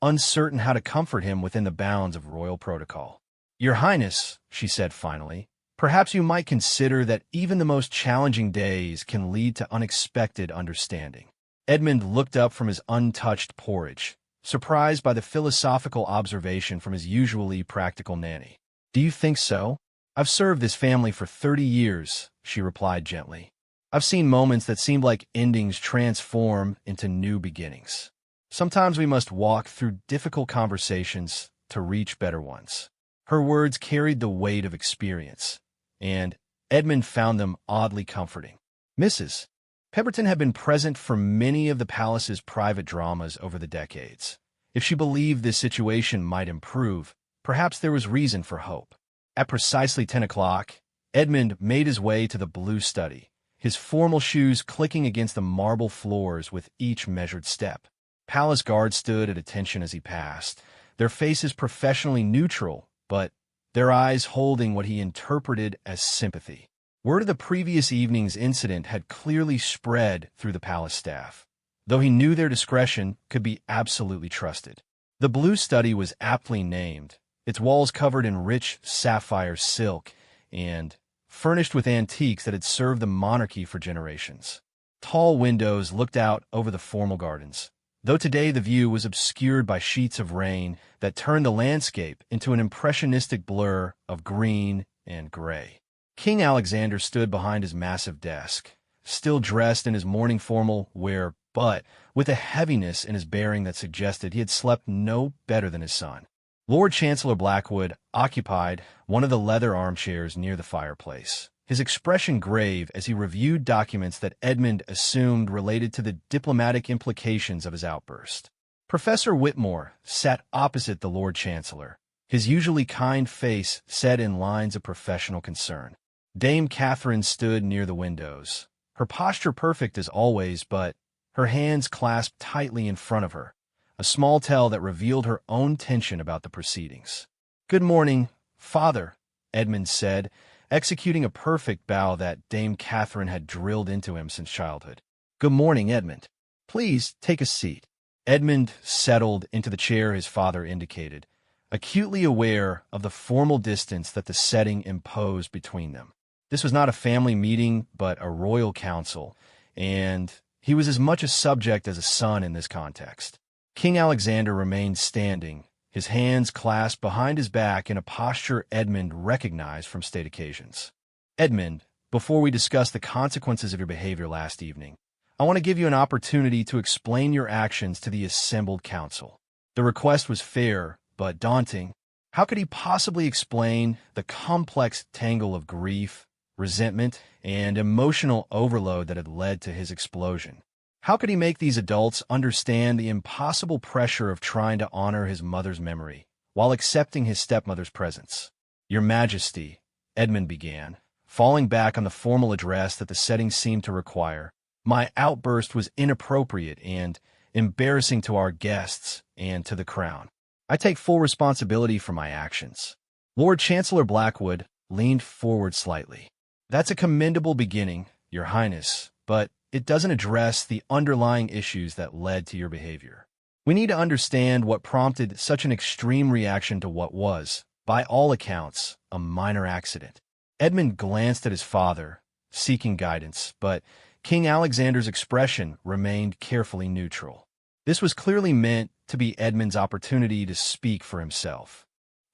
uncertain how to comfort him within the bounds of royal protocol. "Your Highness," she said finally, "perhaps you might consider that even the most challenging days can lead to unexpected understanding." Edmund looked up from his untouched porridge, surprised by the philosophical observation from his usually practical nanny. "Do you think so?" "I've served this family for 30 years, she replied gently. "I've seen moments that seemed like endings transform into new beginnings. Sometimes we must walk through difficult conversations to reach better ones." Her words carried the weight of experience, and Edmund found them oddly comforting. "Mrs. Pemberton had been present for many of the palace's private dramas over the decades. If she believed this situation might improve, perhaps there was reason for hope. At precisely 10 o'clock, Edmund made his way to the blue study, his formal shoes clicking against the marble floors with each measured step. Palace guards stood at attention as he passed, their faces professionally neutral, but their eyes holding what he interpreted as sympathy. Word of the previous evening's incident had clearly spread through the palace staff, though he knew their discretion could be absolutely trusted. The blue study was aptly named, its walls covered in rich sapphire silk and furnished with antiques that had served the monarchy for generations. Tall windows looked out over the formal gardens, though today the view was obscured by sheets of rain that turned the landscape into an impressionistic blur of green and gray. King Alexander stood behind his massive desk, still dressed in his morning formal wear, but with a heaviness in his bearing that suggested he had slept no better than his son. Lord Chancellor Blackwood occupied one of the leather armchairs near the fireplace, his expression grave as he reviewed documents that Edmund assumed related to the diplomatic implications of his outburst. Professor Whitmore sat opposite the Lord Chancellor, his usually kind face set in lines of professional concern. Dame Catherine stood near the windows, her posture perfect as always, but her hands clasped tightly in front of her, a small tell that revealed her own tension about the proceedings. "Good morning, Father," Edmund said, executing a perfect bow that Dame Catherine had drilled into him since childhood. "Good morning, Edmund. Please take a seat." Edmund settled into the chair his father indicated, acutely aware of the formal distance that the setting imposed between them. This was not a family meeting, but a royal council, and he was as much a subject as a son in this context. King Alexander remained standing, his hands clasped behind his back in a posture Edmund recognized from state occasions. "Edmund, before we discuss the consequences of your behavior last evening, I want to give you an opportunity to explain your actions to the assembled council." The request was fair, but daunting. How could he possibly explain the complex tangle of grief, resentment, and emotional overload that had led to his explosion? How could he make these adults understand the impossible pressure of trying to honor his mother's memory while accepting his stepmother's presence? "Your Majesty," Edmund began, falling back on the formal address that the setting seemed to require, "my outburst was inappropriate and embarrassing to our guests and to the crown. I take full responsibility for my actions." Lord Chancellor Blackwood leaned forward slightly. "That's a commendable beginning, Your Highness, but it doesn't address the underlying issues that led to your behavior. We need to understand what prompted such an extreme reaction to what was, by all accounts, a minor accident." Edmund glanced at his father, seeking guidance, but King Alexander's expression remained carefully neutral. This was clearly meant to be Edmund's opportunity to speak for himself.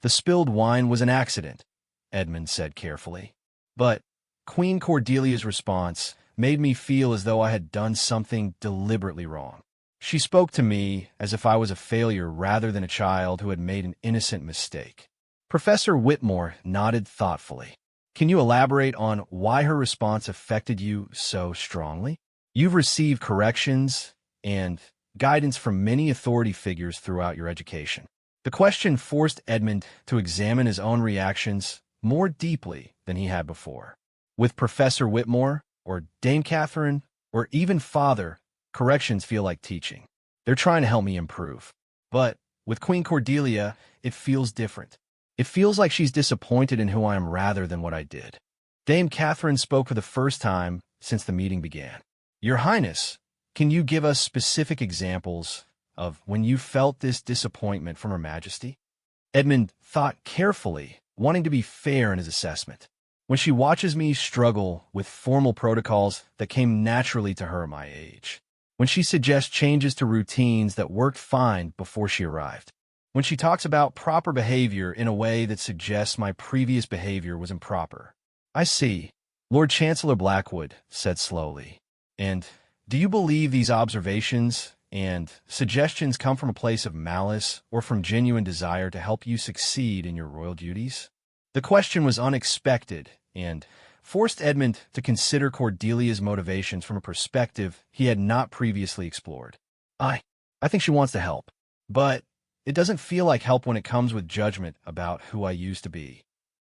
"The spilled wine was an accident," Edmund said carefully. "But Queen Cordelia's response made me feel as though I had done something deliberately wrong. She spoke to me as if I was a failure rather than a child who had made an innocent mistake." Professor Whitmore nodded thoughtfully. "Can you elaborate on why her response affected you so strongly? You've received corrections and guidance from many authority figures throughout your education." The question forced Edmund to examine his own reactions more deeply than he had before. With Professor Whitmore, or Dame Catherine, or even Father, corrections feel like teaching. They're trying to help me improve. But with Queen Cordelia, it feels different. It feels like she's disappointed in who I am rather than what I did. Dame Catherine spoke for the first time since the meeting began. "Your Highness, can you give us specific examples of when you felt this disappointment from Her Majesty?" Edmund thought carefully, wanting to be fair in his assessment. "When she watches me struggle with formal protocols that came naturally to her at my age. When she suggests changes to routines that worked fine before she arrived. When she talks about proper behavior in a way that suggests my previous behavior was improper." "I see," Lord Chancellor Blackwood said slowly. "And do you believe these observations and suggestions come from a place of malice or from genuine desire to help you succeed in your royal duties?" The question was unexpected, and forced Edmund to consider Cordelia's motivations from a perspective he had not previously explored. I think she wants to help, but it doesn't feel like help when it comes with judgment about who I used to be.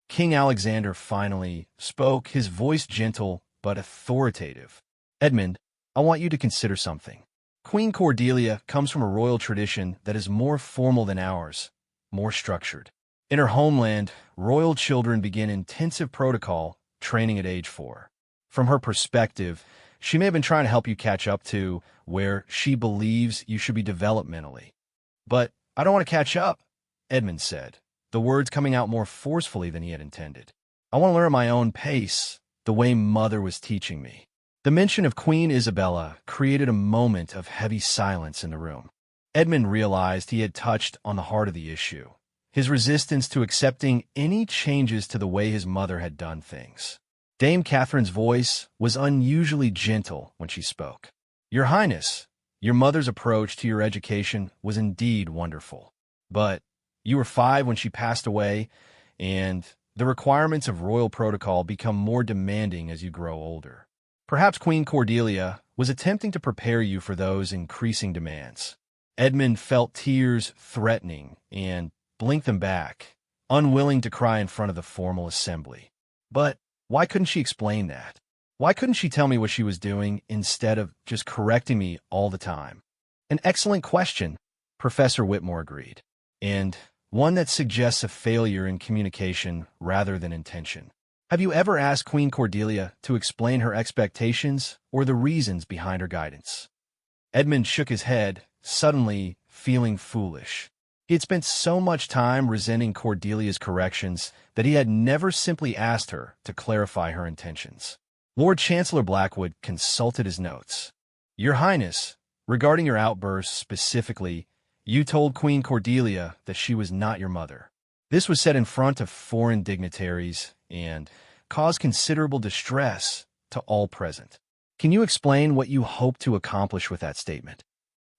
King Alexander finally spoke, his voice gentle but authoritative. Edmund, I want you to consider something. Queen Cordelia comes from a royal tradition that is more formal than ours, more structured. In her homeland, royal children begin intensive protocol training at age 4. From her perspective, she may have been trying to help you catch up to where she believes you should be developmentally. But I don't want to catch up, Edmund said, the words coming out more forcefully than he had intended. I want to learn at my own pace, the way Mother was teaching me. The mention of Queen Isabella created a moment of heavy silence in the room. Edmund realized he had touched on the heart of the issue, his resistance to accepting any changes to the way his mother had done things. Dame Catherine's voice was unusually gentle when she spoke. Your Highness, your mother's approach to your education was indeed wonderful. But you were 5 when she passed away, and the requirements of royal protocol become more demanding as you grow older. Perhaps Queen Cordelia was attempting to prepare you for those increasing demands. Edmund felt tears threatening and blinked them back, unwilling to cry in front of the formal assembly. But why couldn't she explain that? Why couldn't she tell me what she was doing instead of just correcting me all the time? An excellent question, Professor Whitmore agreed, and one that suggests a failure in communication rather than intention. Have you ever asked Queen Cordelia to explain her expectations or the reasons behind her guidance? Edmund shook his head, suddenly feeling foolish. He had spent so much time resenting Cordelia's corrections that he had never simply asked her to clarify her intentions. Lord Chancellor Blackwood consulted his notes. Your Highness, regarding your outbursts specifically, you told Queen Cordelia that she was not your mother. This was said in front of foreign dignitaries and caused considerable distress to all present. Can you explain what you hope to accomplish with that statement?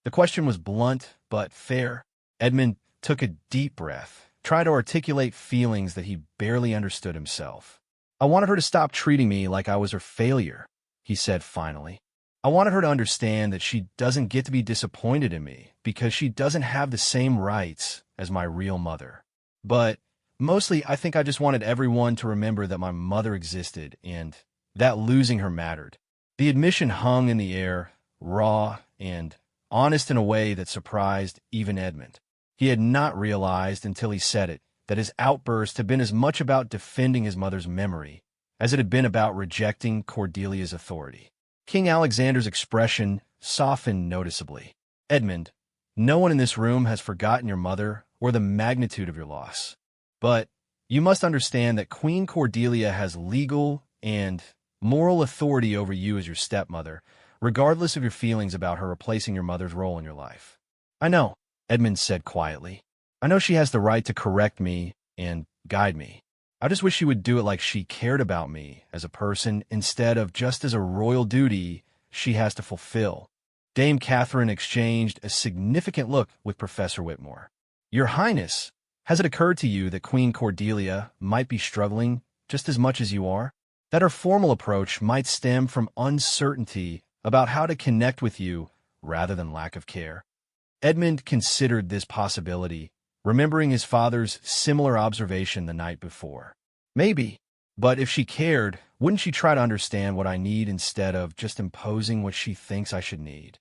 The question was blunt but fair. Edmund took a deep breath, tried to articulate feelings that he barely understood himself. I wanted her to stop treating me like I was her failure, he said finally. I wanted her to understand that she doesn't get to be disappointed in me because she doesn't have the same rights as my real mother. But mostly, I think I just wanted everyone to remember that my mother existed and that losing her mattered. The admission hung in the air, raw and honest in a way that surprised even Edmund. He had not realized until he said it that his outburst had been as much about defending his mother's memory as it had been about rejecting Cordelia's authority. King Alexander's expression softened noticeably. Edmund, no one in this room has forgotten your mother or the magnitude of your loss. But you must understand that Queen Cordelia has legal and moral authority over you as your stepmother, regardless of your feelings about her replacing your mother's role in your life. I know, Edmund said quietly. I know she has the right to correct me and guide me. I just wish she would do it like she cared about me as a person instead of just as a royal duty she has to fulfill. Dame Catherine exchanged a significant look with Professor Whitmore. Your Highness, has it occurred to you that Queen Cordelia might be struggling just as much as you are? That her formal approach might stem from uncertainty about how to connect with you rather than lack of care? Edmund considered this possibility, remembering his father's similar observation the night before. Maybe, but if she cared, wouldn't she try to understand what I need instead of just imposing what she thinks I should need?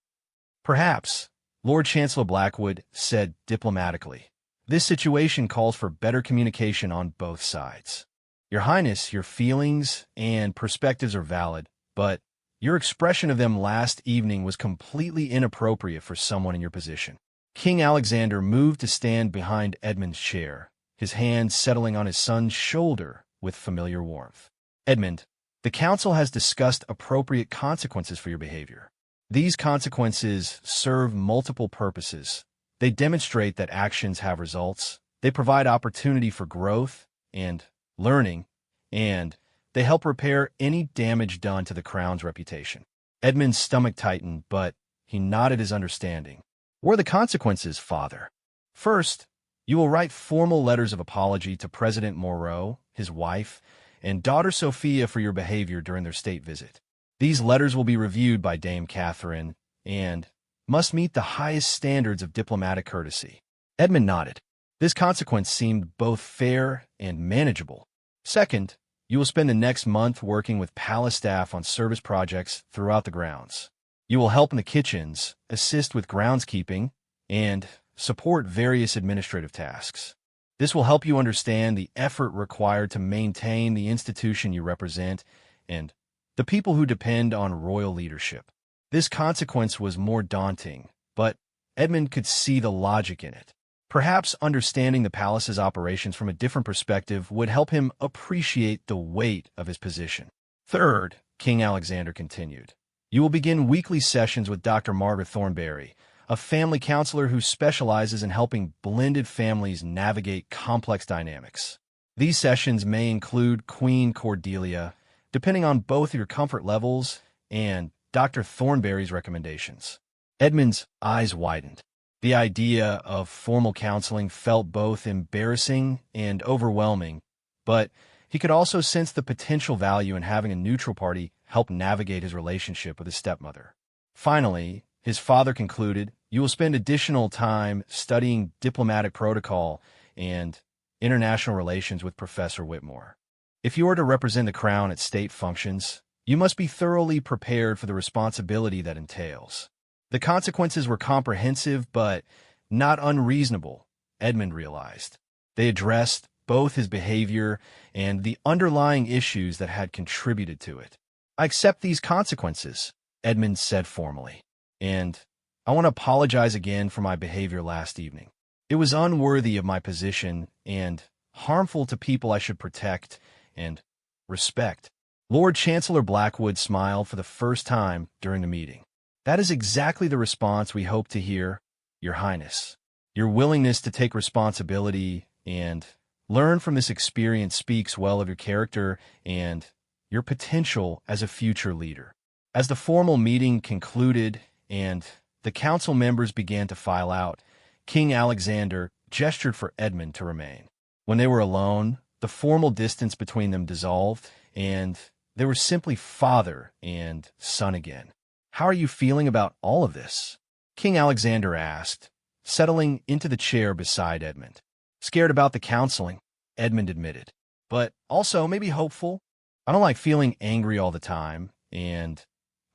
Perhaps, Lord Chancellor Blackwood said diplomatically. This situation calls for better communication on both sides. Your Highness, your feelings and perspectives are valid, but your expression of them last evening was completely inappropriate for someone in your position. King Alexander moved to stand behind Edmund's chair, his hand settling on his son's shoulder with familiar warmth. Edmund, the council has discussed appropriate consequences for your behavior. These consequences serve multiple purposes. They demonstrate that actions have results, they provide opportunity for growth and learning, and they help repair any damage done to the crown's reputation. Edmund's stomach tightened, but he nodded his understanding. What are the consequences, Father? First, you will write formal letters of apology to President Moreau, his wife, and daughter Sophia for your behavior during their state visit. These letters will be reviewed by Dame Catherine and must meet the highest standards of diplomatic courtesy." Edmund nodded. This consequence seemed both fair and manageable. Second, you will spend the next month working with palace staff on service projects throughout the grounds. You will help in the kitchens, assist with groundskeeping, and support various administrative tasks. This will help you understand the effort required to maintain the institution you represent and the people who depend on royal leadership. This consequence was more daunting, but Edmund could see the logic in it. Perhaps understanding the palace's operations from a different perspective would help him appreciate the weight of his position. Third, King Alexander continued, you will begin weekly sessions with Dr. Margaret Thornberry, a family counselor who specializes in helping blended families navigate complex dynamics. These sessions may include Queen Cordelia, depending on both your comfort levels and Dr. Thornberry's recommendations. Edmund's eyes widened. The idea of formal counseling felt both embarrassing and overwhelming, but he could also sense the potential value in having a neutral party help navigate his relationship with his stepmother. Finally, his father concluded, you will spend additional time studying diplomatic protocol and international relations with Professor Whitmore. If you are to represent the crown at state functions, you must be thoroughly prepared for the responsibility that entails. The consequences were comprehensive, but not unreasonable, Edmund realized. They addressed both his behavior and the underlying issues that had contributed to it. I accept these consequences, Edmund said formally, and I want to apologize again for my behavior last evening. It was unworthy of my position and harmful to people I should protect and respect. Lord Chancellor Blackwood smiled for the first time during the meeting. That is exactly the response we hope to hear, Your Highness. Your willingness to take responsibility and learn from this experience speaks well of your character and your potential as a future leader. As the formal meeting concluded and the council members began to file out, King Alexander gestured for Edmund to remain. When they were alone, the formal distance between them dissolved, and they were simply father and son again. How are you feeling about all of this? King Alexander asked, settling into the chair beside Edmund. Scared about the counseling, Edmund admitted, but also maybe hopeful. I don't like feeling angry all the time, and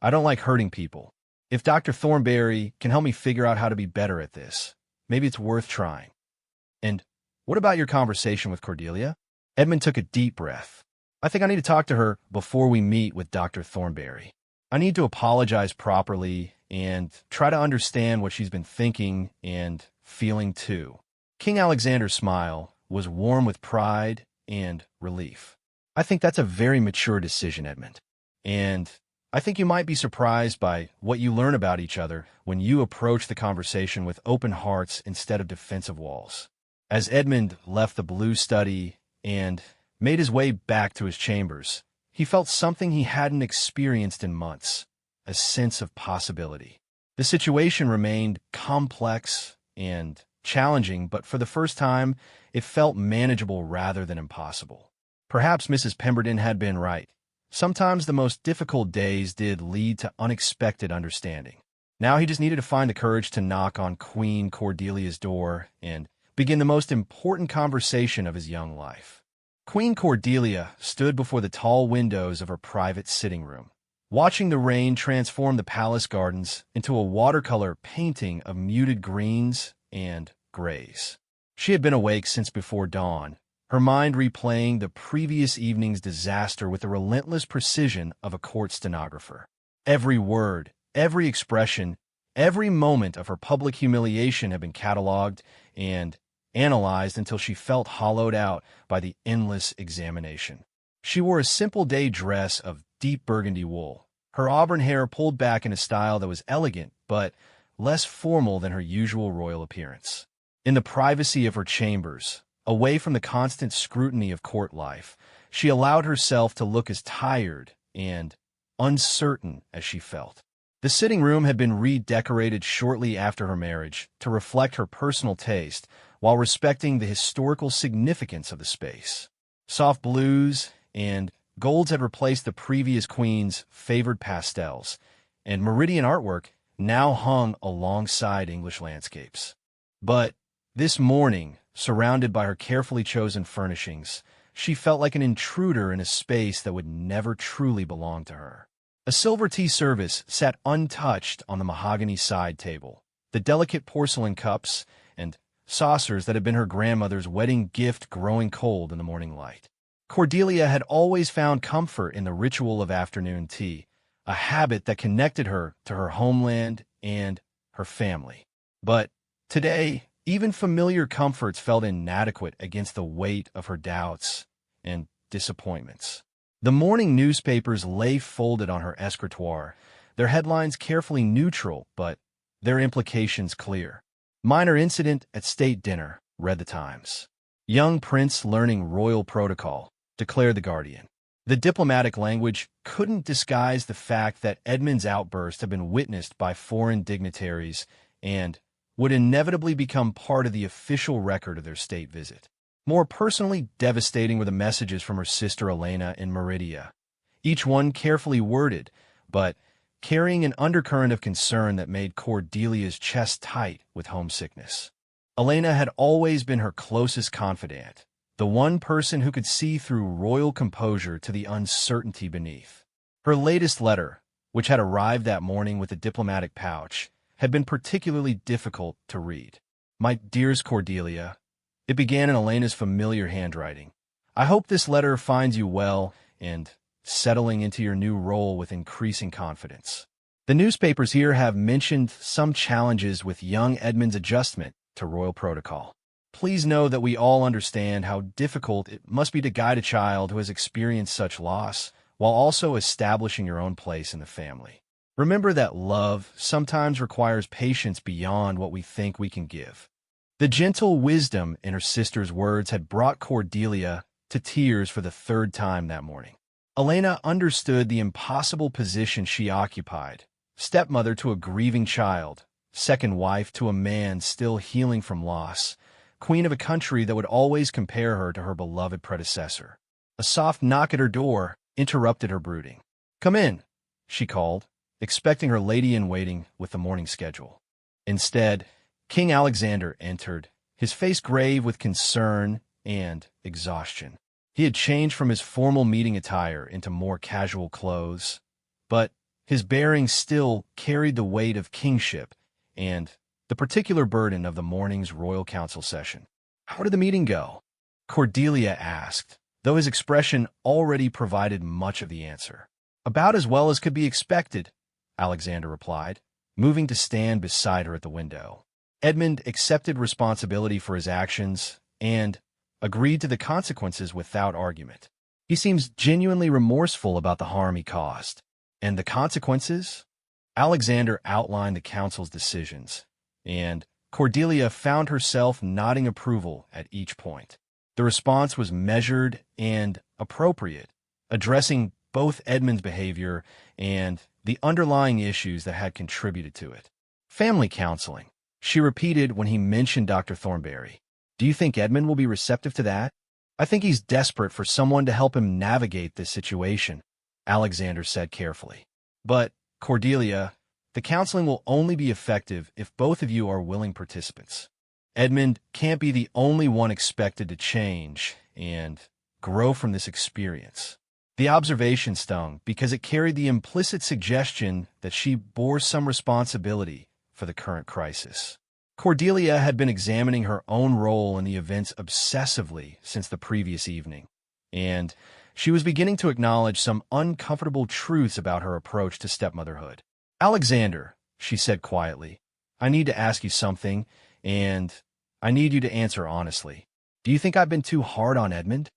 I don't like hurting people. If Dr. Thornberry can help me figure out how to be better at this, maybe it's worth trying. And what about your conversation with Cordelia? Edmund took a deep breath. I think I need to talk to her before we meet with Dr. Thornberry. I need to apologize properly and try to understand what she's been thinking and feeling too. King Alexander's smile was warm with pride and relief. I think that's a very mature decision, Edmund. And I think you might be surprised by what you learn about each other when you approach the conversation with open hearts instead of defensive walls. As Edmund left the blue study and made his way back to his chambers, he felt something he hadn't experienced in months, a sense of possibility. The situation remained complex and challenging, but for the first time, it felt manageable rather than impossible. Perhaps Mrs. Pemberton had been right. Sometimes the most difficult days did lead to unexpected understanding. Now he just needed to find the courage to knock on Queen Cordelia's door and begin the most important conversation of his young life. Queen Cordelia stood before the tall windows of her private sitting room, watching the rain transform the palace gardens into a watercolor painting of muted greens and grays. She had been awake since before dawn, her mind replaying the previous evening's disaster with the relentless precision of a court stenographer. Every word, every expression, every moment of her public humiliation had been cataloged and analyzed until she felt hollowed out by the endless examination. She wore a simple day dress of deep burgundy wool, her auburn hair pulled back in a style that was elegant but less formal than her usual royal appearance. In the privacy of her chambers, away from the constant scrutiny of court life, she allowed herself to look as tired and uncertain as she felt. The sitting room had been redecorated shortly after her marriage to reflect her personal taste, while respecting the historical significance of the space. Soft blues and golds had replaced the previous queen's favored pastels, and meridian artwork now hung alongside English landscapes. But this morning, surrounded by her carefully chosen furnishings, she felt like an intruder in a space that would never truly belong to her. A silver tea service sat untouched on the mahogany side table. The delicate porcelain cups and saucers that had been her grandmother's wedding gift growing cold in the morning light. Cordelia had always found comfort in the ritual of afternoon tea, a habit that connected her to her homeland and her family. But today, even familiar comforts felt inadequate against the weight of her doubts and disappointments. The morning newspapers lay folded on her escritoire, their headlines carefully neutral, but their implications clear. Minor incident at state dinner, read the Times. Young prince learning royal protocol, declared the Guardian. The diplomatic language couldn't disguise the fact that Edmund's outburst had been witnessed by foreign dignitaries and would inevitably become part of the official record of their state visit. More personally devastating were the messages from her sister Elena and Meridia, each one carefully worded, but carrying an undercurrent of concern that made Cordelia's chest tight with homesickness. Elena had always been her closest confidant, the one person who could see through royal composure to the uncertainty beneath. Her latest letter, which had arrived that morning with a diplomatic pouch, had been particularly difficult to read. My dearest Cordelia, it began in Elena's familiar handwriting. I hope this letter finds you well and settling into your new role with increasing confidence. The newspapers here have mentioned some challenges with young Edmund's adjustment to royal protocol. Please know that we all understand how difficult it must be to guide a child who has experienced such loss, while also establishing your own place in the family. Remember that love sometimes requires patience beyond what we think we can give. The gentle wisdom in her sister's words had brought Cordelia to tears for the third time that morning. Elena understood the impossible position she occupied, stepmother to a grieving child, second wife to a man still healing from loss, queen of a country that would always compare her to her beloved predecessor. A soft knock at her door interrupted her brooding. "Come in," she called, expecting her lady-in-waiting with the morning schedule. Instead, King Alexander entered, his face grave with concern and exhaustion. He had changed from his formal meeting attire into more casual clothes, but his bearing still carried the weight of kingship and the particular burden of the morning's royal council session. "How did the meeting go?" Cordelia asked, though his expression already provided much of the answer. "About as well as could be expected," Alexander replied, moving to stand beside her at the window. Edmund accepted responsibility for his actions and agreed to the consequences without argument. He seems genuinely remorseful about the harm he caused. And the consequences? Alexander outlined the council's decisions, and Cordelia found herself nodding approval at each point. The response was measured and appropriate, addressing both Edmund's behavior and the underlying issues that had contributed to it. "Family counseling," she repeated when he mentioned Dr. Thornberry. "Do you think Edmund will be receptive to that?" "I think he's desperate for someone to help him navigate this situation," Alexander said carefully. "But, Cordelia, the counseling will only be effective if both of you are willing participants. Edmund can't be the only one expected to change and grow from this experience." The observation stung because it carried the implicit suggestion that she bore some responsibility for the current crisis. Cordelia had been examining her own role in the events obsessively since the previous evening, and she was beginning to acknowledge some uncomfortable truths about her approach to stepmotherhood. "Alexander," she said quietly, "I need to ask you something, and I need you to answer honestly. Do you think I've been too hard on Edmund?"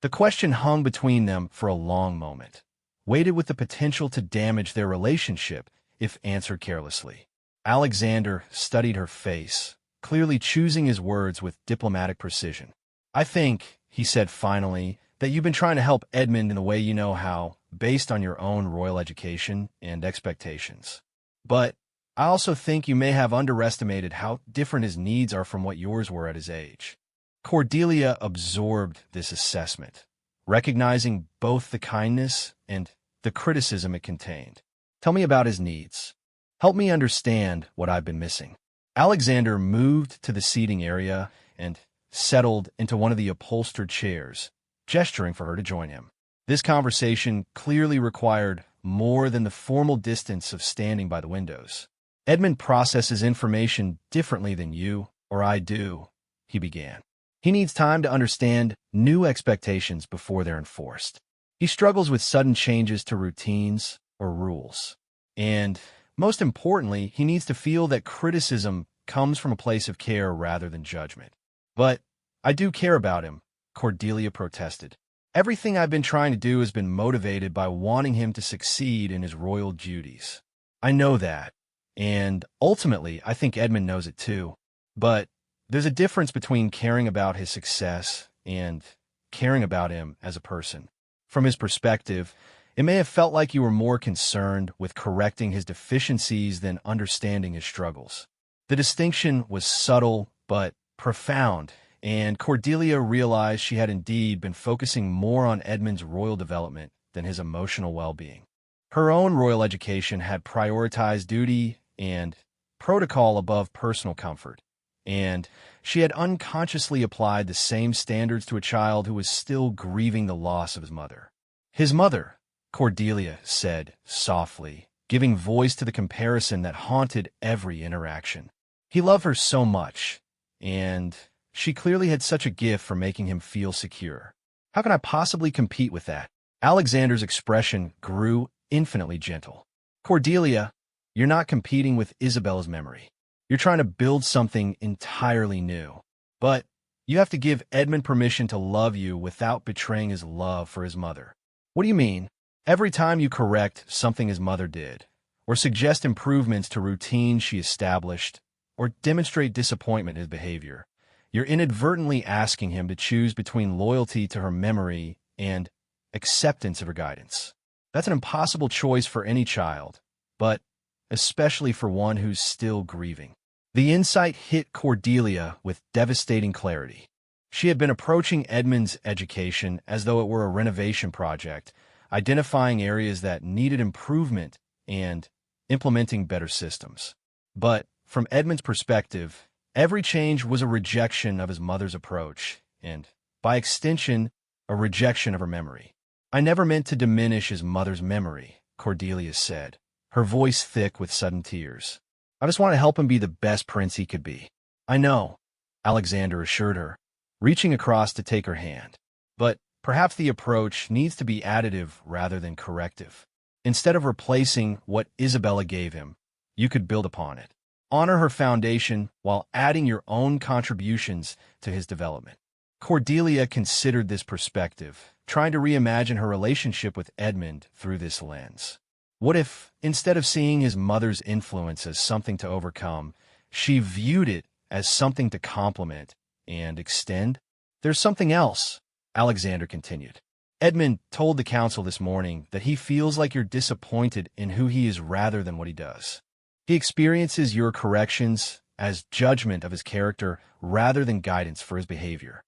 The question hung between them for a long moment, weighted with the potential to damage their relationship if answered carelessly. Alexander studied her face, clearly choosing his words with diplomatic precision. "I think," he said finally, "that you've been trying to help Edmund in the way you know how, based on your own royal education and expectations. But I also think you may have underestimated how different his needs are from what yours were at his age." Cordelia absorbed this assessment, recognizing both the kindness and the criticism it contained. Tell me about his needs. Help me understand what I've been missing. Alexander moved to the seating area and settled into one of the upholstered chairs, gesturing for her to join him. This conversation clearly required more than the formal distance of standing by the windows. Edmund processes information differently than you or I do, he began. He needs time to understand new expectations before they're enforced. He struggles with sudden changes to routines or rules. And most importantly, he needs to feel that criticism comes from a place of care rather than judgment. But I do care about him, Cordelia protested. Everything I've been trying to do has been motivated by wanting him to succeed in his royal duties. I know that, and ultimately I think Edmund knows it too. But there's a difference between caring about his success and caring about him as a person. From his perspective, it may have felt like you were more concerned with correcting his deficiencies than understanding his struggles. The distinction was subtle but profound, and Cordelia realized she had indeed been focusing more on Edmund's royal development than his emotional well-being. Her own royal education had prioritized duty and protocol above personal comfort, and she had unconsciously applied the same standards to a child who was still grieving the loss of his mother. His mother, Cordelia said softly, giving voice to the comparison that haunted every interaction. He loved her so much, and she clearly had such a gift for making him feel secure. How can I possibly compete with that? Alexander's expression grew infinitely gentle. Cordelia, you're not competing with Isabella's memory. You're trying to build something entirely new. But you have to give Edmund permission to love you without betraying his love for his mother. What do you mean? Every time you correct something his mother did, or suggest improvements to routines she established, or demonstrate disappointment in his behavior, you're inadvertently asking him to choose between loyalty to her memory and acceptance of her guidance. That's an impossible choice for any child, but especially for one who's still grieving. The insight hit Cordelia with devastating clarity. She had been approaching Edmund's education as though it were a renovation project, identifying areas that needed improvement and implementing better systems. But from Edmund's perspective, every change was a rejection of his mother's approach, and, by extension, a rejection of her memory. I never meant to diminish his mother's memory, Cordelia said, her voice thick with sudden tears. I just want to help him be the best prince he could be. I know, Alexander assured her, reaching across to take her hand. But perhaps the approach needs to be additive rather than corrective. Instead of replacing what Isabella gave him, you could build upon it. Honor her foundation while adding your own contributions to his development. Cordelia considered this perspective, trying to reimagine her relationship with Edmund through this lens. What if, instead of seeing his mother's influence as something to overcome, she viewed it as something to complement and extend? There's something else, Alexander continued. Edmund told the council this morning that he feels like you're disappointed in who he is rather than what he does. He experiences your corrections as judgment of his character rather than guidance for his behavior.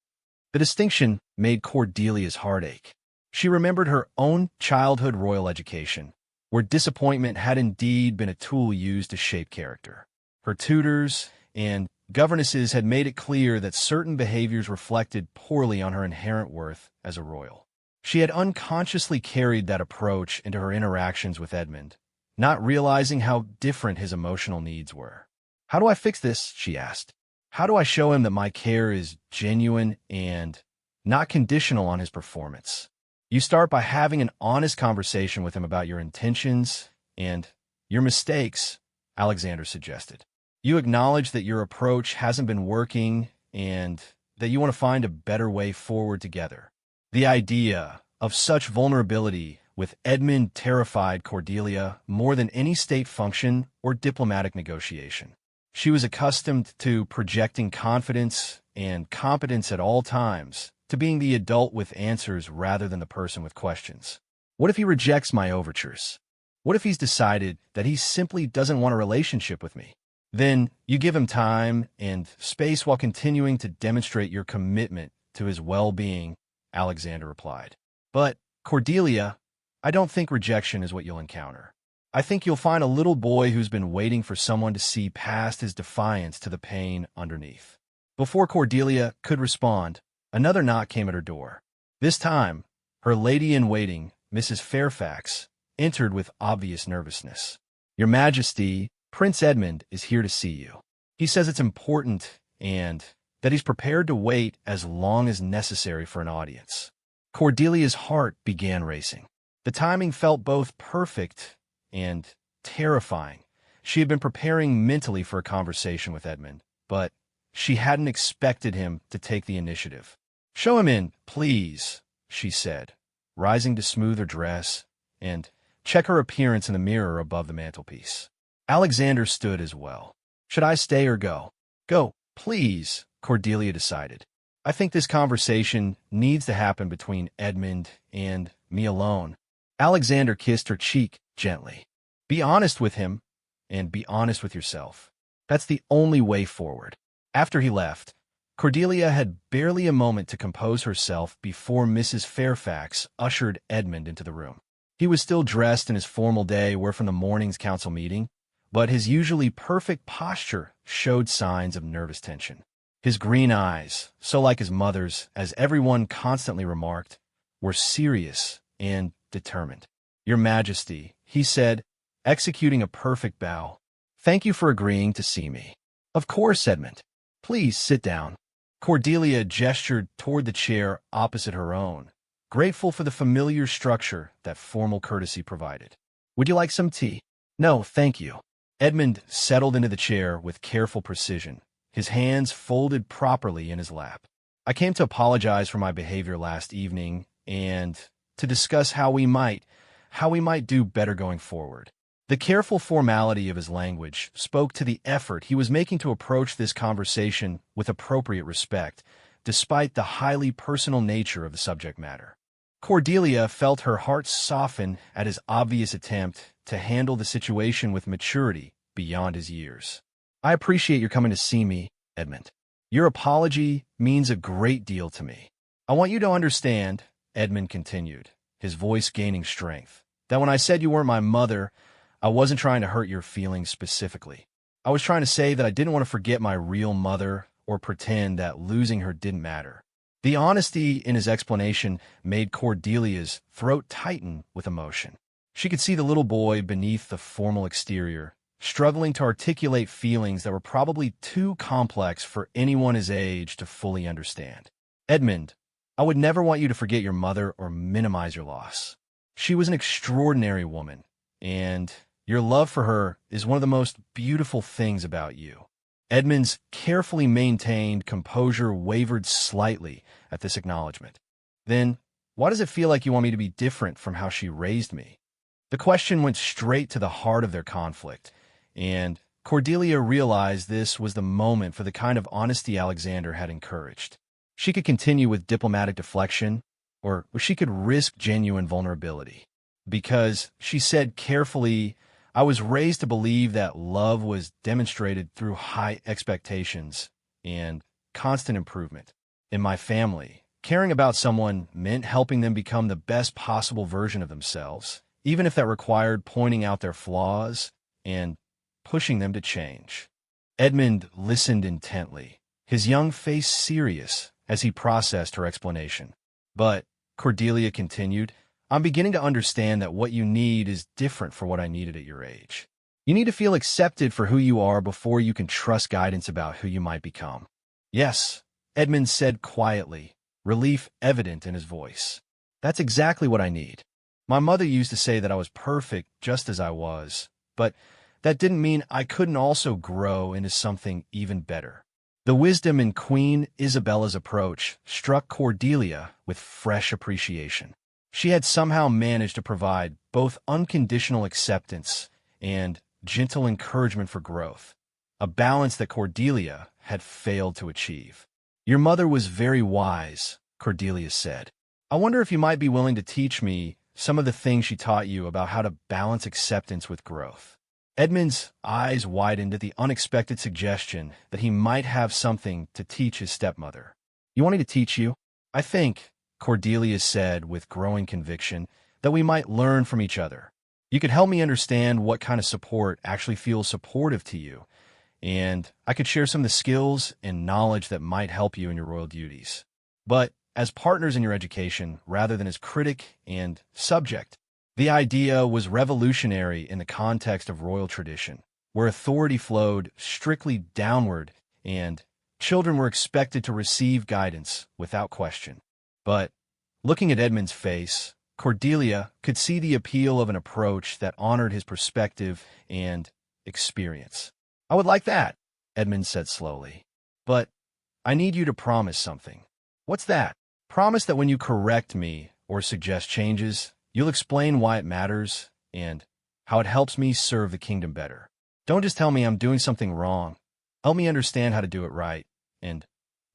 The distinction made Cordelia's heart ache. She remembered her own childhood royal education, where disappointment had indeed been a tool used to shape character. Her tutors and governesses had made it clear that certain behaviors reflected poorly on her inherent worth as a royal. She had unconsciously carried that approach into her interactions with Edmund, not realizing how different his emotional needs were. How do I fix this? She asked. How do I show him that my care is genuine and not conditional on his performance? You start by having an honest conversation with him about your intentions and your mistakes, Alexander suggested. You acknowledge that your approach hasn't been working and that you want to find a better way forward together. The idea of such vulnerability with Edmund terrified Cordelia more than any state function or diplomatic negotiation. She was accustomed to projecting confidence and competence at all times, to being the adult with answers rather than the person with questions. What if he rejects my overtures? What if he's decided that he simply doesn't want a relationship with me? Then you give him time and space while continuing to demonstrate your commitment to his well-being, Alexander replied. But, Cordelia, I don't think rejection is what you'll encounter. I think you'll find a little boy who's been waiting for someone to see past his defiance to the pain underneath. Before Cordelia could respond, another knock came at her door. This time, her lady-in-waiting, Mrs. Fairfax, entered with obvious nervousness. "Your Majesty, Prince Edmund is here to see you. He says it's important and that he's prepared to wait as long as necessary for an audience." Cordelia's heart began racing. The timing felt both perfect and terrifying. She had been preparing mentally for a conversation with Edmund, but she hadn't expected him to take the initiative. "Show him in, please," she said, rising to smooth her dress and check her appearance in the mirror above the mantelpiece. Alexander stood as well. "Should I stay or go?" "Go, please," Cordelia decided. "I think this conversation needs to happen between Edmund and me alone." Alexander kissed her cheek gently. "Be honest with him, and be honest with yourself. That's the only way forward." After he left, Cordelia had barely a moment to compose herself before Mrs. Fairfax ushered Edmund into the room. He was still dressed in his formal day wear from the morning's council meeting, but his usually perfect posture showed signs of nervous tension. His green eyes, so like his mother's, as everyone constantly remarked, were serious and determined. "Your Majesty," he said, executing a perfect bow, "thank you for agreeing to see me." "Of course, Edmund. Please sit down." Cordelia gestured toward the chair opposite her own, grateful for the familiar structure that formal courtesy provided. "Would you like some tea?" "No, thank you." Edmund settled into the chair with careful precision, his hands folded properly in his lap. "I came to apologize for my behavior last evening and to discuss how we might do better going forward." The careful formality of his language spoke to the effort he was making to approach this conversation with appropriate respect, despite the highly personal nature of the subject matter. Cordelia felt her heart soften at his obvious attempt to handle the situation with maturity beyond his years. "I appreciate your coming to see me, Edmund. Your apology means a great deal to me. I want you to understand," Edmund continued, his voice gaining strength, "that when I said you weren't my mother, I wasn't trying to hurt your feelings specifically. I was trying to say that I didn't want to forget my real mother or pretend that losing her didn't matter." The honesty in his explanation made Cordelia's throat tighten with emotion. She could see the little boy beneath the formal exterior, struggling to articulate feelings that were probably too complex for anyone his age to fully understand. "Edmund, I would never want you to forget your mother or minimize your loss. She was an extraordinary woman, and your love for her is one of the most beautiful things about you." Edmund's carefully maintained composure wavered slightly at this acknowledgement. "Then, why does it feel like you want me to be different from how she raised me?" The question went straight to the heart of their conflict, and Cordelia realized this was the moment for the kind of honesty Alexander had encouraged. She could continue with diplomatic deflection, or she could risk genuine vulnerability. Because, she said carefully, "I was raised to believe that love was demonstrated through high expectations and constant improvement. In my family, caring about someone meant helping them become the best possible version of themselves, even if that required pointing out their flaws and pushing them to change." Edmund listened intently, his young face serious as he processed her explanation. "But," Cordelia continued, "I'm beginning to understand that what you need is different from what I needed at your age. You need to feel accepted for who you are before you can trust guidance about who you might become." "Yes," Edmund said quietly, relief evident in his voice. "That's exactly what I need. My mother used to say that I was perfect just as I was, but that didn't mean I couldn't also grow into something even better." The wisdom in Queen Isabella's approach struck Cordelia with fresh appreciation. She had somehow managed to provide both unconditional acceptance and gentle encouragement for growth, a balance that Cordelia had failed to achieve. "Your mother was very wise," Cordelia said. "I wonder if you might be willing to teach me some of the things she taught you about how to balance acceptance with growth." Edmund's eyes widened at the unexpected suggestion that he might have something to teach his stepmother. "You want me to teach you?" "I think," Cordelia said with growing conviction, that we might learn from each other. You could help me understand what kind of support actually feels supportive to you, and I could share some of the skills and knowledge that might help you in your royal duties. But as partners in your education, rather than as critic and subject. The idea was revolutionary in the context of royal tradition, where authority flowed strictly downward and children were expected to receive guidance without question. But looking at Edmund's face, Cordelia could see the appeal of an approach that honored his perspective and experience. I would like that, Edmund said slowly. But I need you to promise something. What's that? Promise that when you correct me or suggest changes, you'll explain why it matters and how it helps me serve the kingdom better. Don't just tell me I'm doing something wrong. Help me understand how to do it right and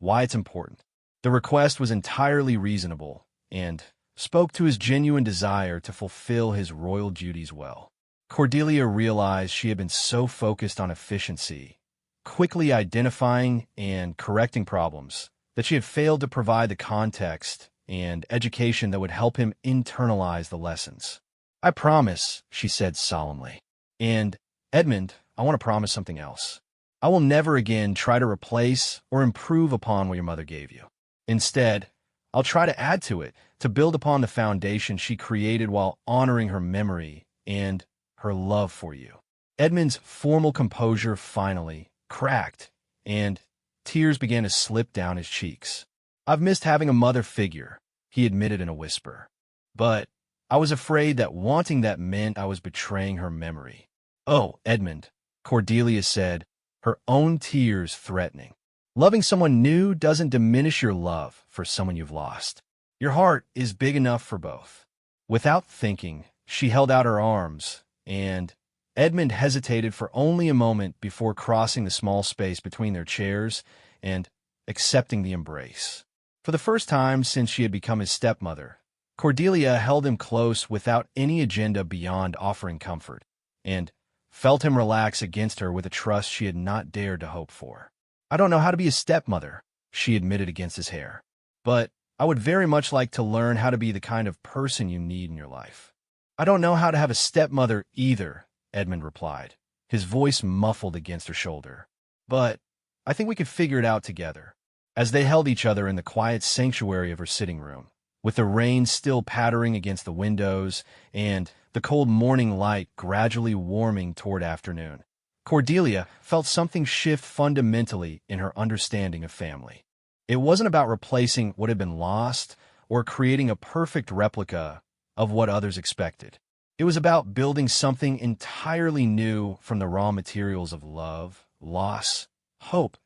why it's important. The request was entirely reasonable and spoke to his genuine desire to fulfill his royal duties well. Cordelia realized she had been so focused on efficiency, quickly identifying and correcting problems, that she had failed to provide the context and education that would help him internalize the lessons. I promise, she said solemnly. And, Edmund, I want to promise something else. I will never again try to replace or improve upon what your mother gave you. Instead, I'll try to add to it, to build upon the foundation she created while honoring her memory and her love for you. Edmund's formal composure finally cracked, and tears began to slip down his cheeks. I've missed having a mother figure, he admitted in a whisper. But I was afraid that wanting that meant I was betraying her memory. Oh, Edmund, Cordelia said, her own tears threatening. Loving someone new doesn't diminish your love for someone you've lost. Your heart is big enough for both. Without thinking, she held out her arms, and Edmund hesitated for only a moment before crossing the small space between their chairs and accepting the embrace. For the first time since she had become his stepmother, Cordelia held him close without any agenda beyond offering comfort, and felt him relax against her with a trust she had not dared to hope for. I don't know how to be a stepmother, she admitted against his hair, but I would very much like to learn how to be the kind of person you need in your life. I don't know how to have a stepmother either, Edmund replied, his voice muffled against her shoulder. But I think we could figure it out together. As they held each other in the quiet sanctuary of her sitting room, with the rain still pattering against the windows and the cold morning light gradually warming toward afternoon, Cordelia felt something shift fundamentally in her understanding of family. It wasn't about replacing what had been lost or creating a perfect replica of what others expected. It was about building something entirely new from the raw materials of love, loss, hope,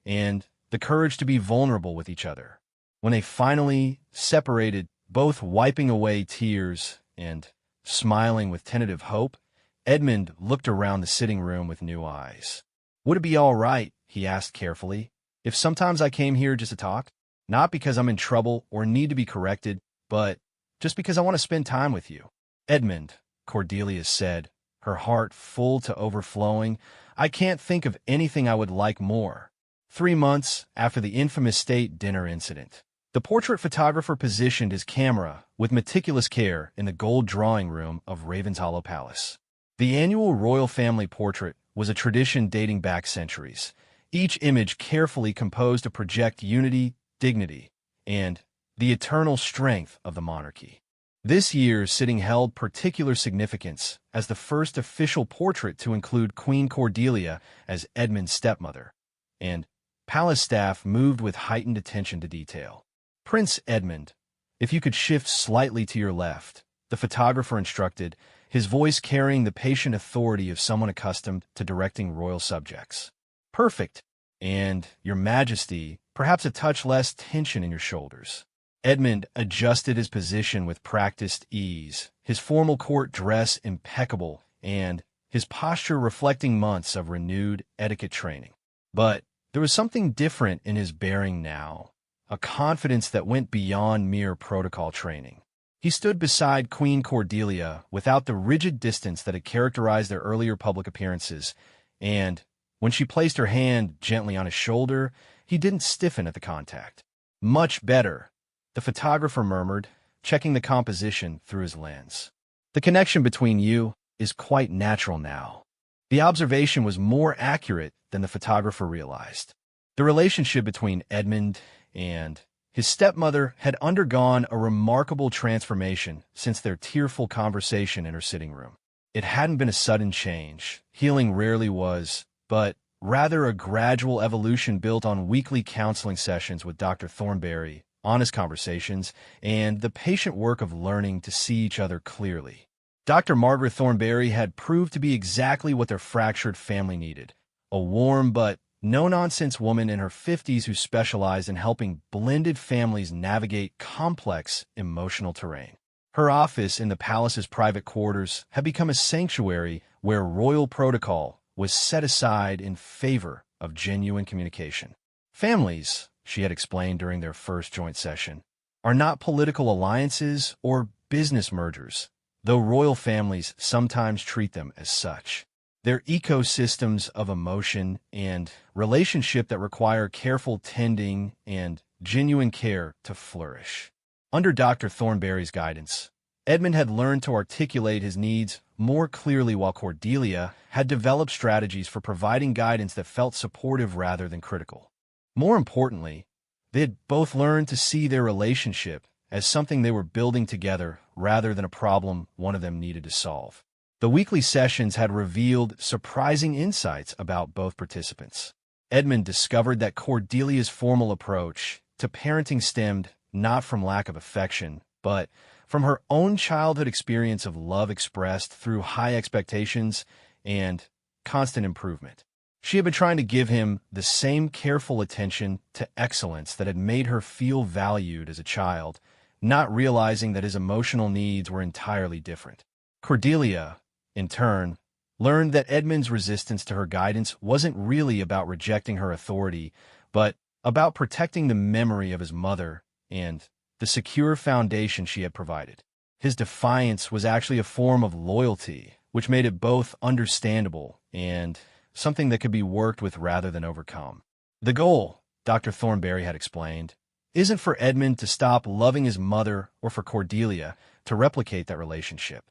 and the courage to be vulnerable with each other. When they finally separated, both wiping away tears and smiling with tentative hope, Edmund looked around the sitting room with new eyes. Would it be all right, he asked carefully, if sometimes I came here just to talk? Not because I'm in trouble or need to be corrected, but just because I want to spend time with you. Edmund, Cordelia said, her heart full to overflowing, I can't think of anything I would like more. 3 months after the infamous state dinner incident, the portrait photographer positioned his camera with meticulous care in the gold drawing room of Ravenshollow Palace. The annual royal family portrait was a tradition dating back centuries, each image carefully composed to project unity, dignity, and the eternal strength of the monarchy. This year's sitting held particular significance as the first official portrait to include Queen Cordelia as Edmund's stepmother, and palace staff moved with heightened attention to detail. Prince Edmund, if you could shift slightly to your left, the photographer instructed, his voice carrying the patient authority of someone accustomed to directing royal subjects. Perfect. And, Your Majesty, perhaps a touch less tension in your shoulders. Edmund adjusted his position with practiced ease, his formal court dress impeccable, and his posture reflecting months of renewed etiquette training. But there was something different in his bearing now, a confidence that went beyond mere protocol training. He stood beside Queen Cordelia without the rigid distance that had characterized their earlier public appearances, and when she placed her hand gently on his shoulder, he didn't stiffen at the contact. Much better, the photographer murmured, checking the composition through his lens. "The connection between you is quite natural now." The observation was more accurate than the photographer realized. The relationship between Edmund and his stepmother had undergone a remarkable transformation since their tearful conversation in her sitting room. It hadn't been a sudden change. Healing rarely was, but rather a gradual evolution built on weekly counseling sessions with Dr. Thornberry, honest conversations, and the patient work of learning to see each other clearly. Dr. Margaret Thornberry had proved to be exactly what their fractured family needed: a warm but no-nonsense woman in her 50s who specialized in helping blended families navigate complex emotional terrain. Her office in the palace's private quarters had become a sanctuary where royal protocol was set aside in favor of genuine communication. Families, she had explained during their first joint session, are not political alliances or business mergers, though royal families sometimes treat them as such. They're ecosystems of emotion and relationship that require careful tending and genuine care to flourish. Under Dr. Thornberry's guidance, Edmund had learned to articulate his needs more clearly, while Cordelia had developed strategies for providing guidance that felt supportive rather than critical. More importantly, they had both learned to see their relationship as something they were building together rather than a problem one of them needed to solve. The weekly sessions had revealed surprising insights about both participants. Edmund discovered that Cordelia's formal approach to parenting stemmed not from lack of affection, but from her own childhood experience of love expressed through high expectations and constant improvement. She had been trying to give him the same careful attention to excellence that had made her feel valued as a child, not realizing that his emotional needs were entirely different. Cordelia, in turn, learned that Edmund's resistance to her guidance wasn't really about rejecting her authority, but about protecting the memory of his mother and the secure foundation she had provided. His defiance was actually a form of loyalty, which made it both understandable and something that could be worked with rather than overcome. The goal, Dr. Thornberry had explained, isn't for Edmund to stop loving his mother or for Cordelia to replicate that relationship.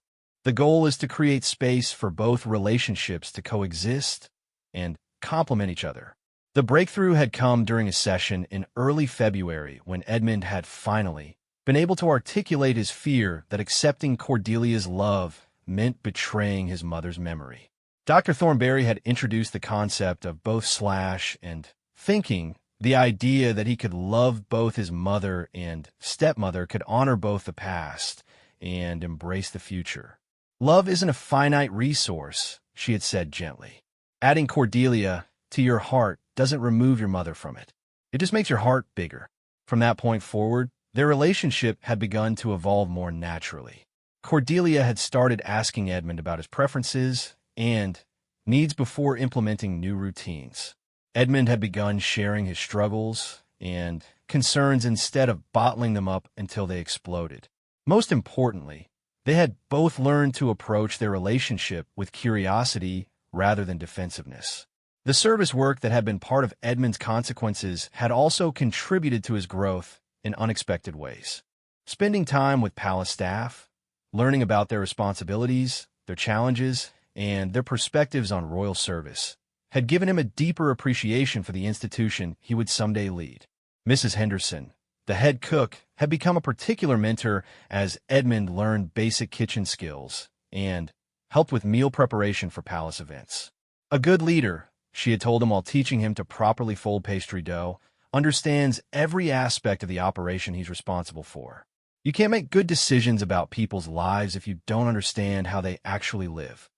The goal is to create space for both relationships to coexist and complement each other. The breakthrough had come during a session in early February when Edmund had finally been able to articulate his fear that accepting Cordelia's love meant betraying his mother's memory. Dr. Thornberry had introduced the concept of both slash and thinking, the idea that he could love both his mother and stepmother, could honor both the past and embrace the future. Love isn't a finite resource, she had said gently. Adding Cordelia to your heart doesn't remove your mother from it. It just makes your heart bigger. From that point forward, their relationship had begun to evolve more naturally. Cordelia had started asking Edmund about his preferences and needs before implementing new routines. Edmund had begun sharing his struggles and concerns instead of bottling them up until they exploded. Most importantly, they had both learned to approach their relationship with curiosity rather than defensiveness. The service work that had been part of Edmund's consequences had also contributed to his growth in unexpected ways. Spending time with palace staff, learning about their responsibilities, their challenges, and their perspectives on royal service had given him a deeper appreciation for the institution he would someday lead. Mrs. Henderson, the head cook, had become a particular mentor as Edmund learned basic kitchen skills and helped with meal preparation for palace events. A good leader, she had told him while teaching him to properly fold pastry dough, understands every aspect of the operation he's responsible for. You can't make good decisions about people's lives if you don't understand how they actually live.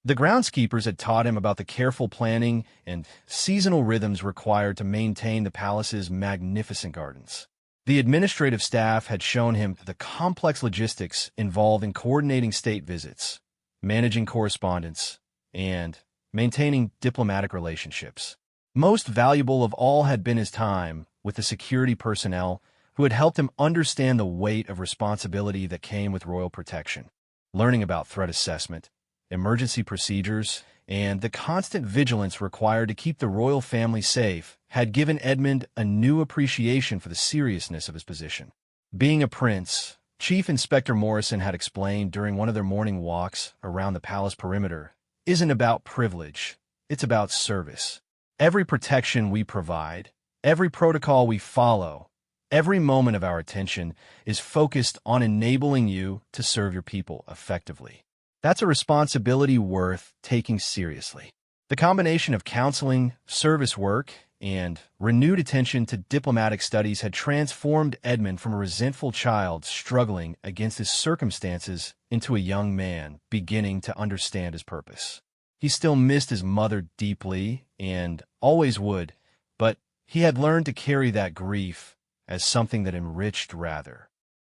The groundskeepers had taught him about the careful planning and seasonal rhythms required to maintain the palace's magnificent gardens. The administrative staff had shown him the complex logistics involved in coordinating state visits, managing correspondence, and maintaining diplomatic relationships. Most valuable of all had been his time with the security personnel who had helped him understand the weight of responsibility that came with royal protection. Learning about threat assessment, emergency procedures, and the constant vigilance required to keep the royal family safe had given Edmund a new appreciation for the seriousness of his position. Being a prince, Chief Inspector Morrison had explained during one of their morning walks around the palace perimeter, isn't about privilege, it's about service. Every protection we provide, every protocol we follow, every moment of our attention is focused on enabling you to serve your people effectively. That's a responsibility worth taking seriously. The combination of counseling, service work, and renewed attention to diplomatic studies had transformed Edmund from a resentful child struggling against his circumstances into a young man beginning to understand his purpose. He still missed his mother deeply and always would, but he had learned to carry that grief as something that enriched rather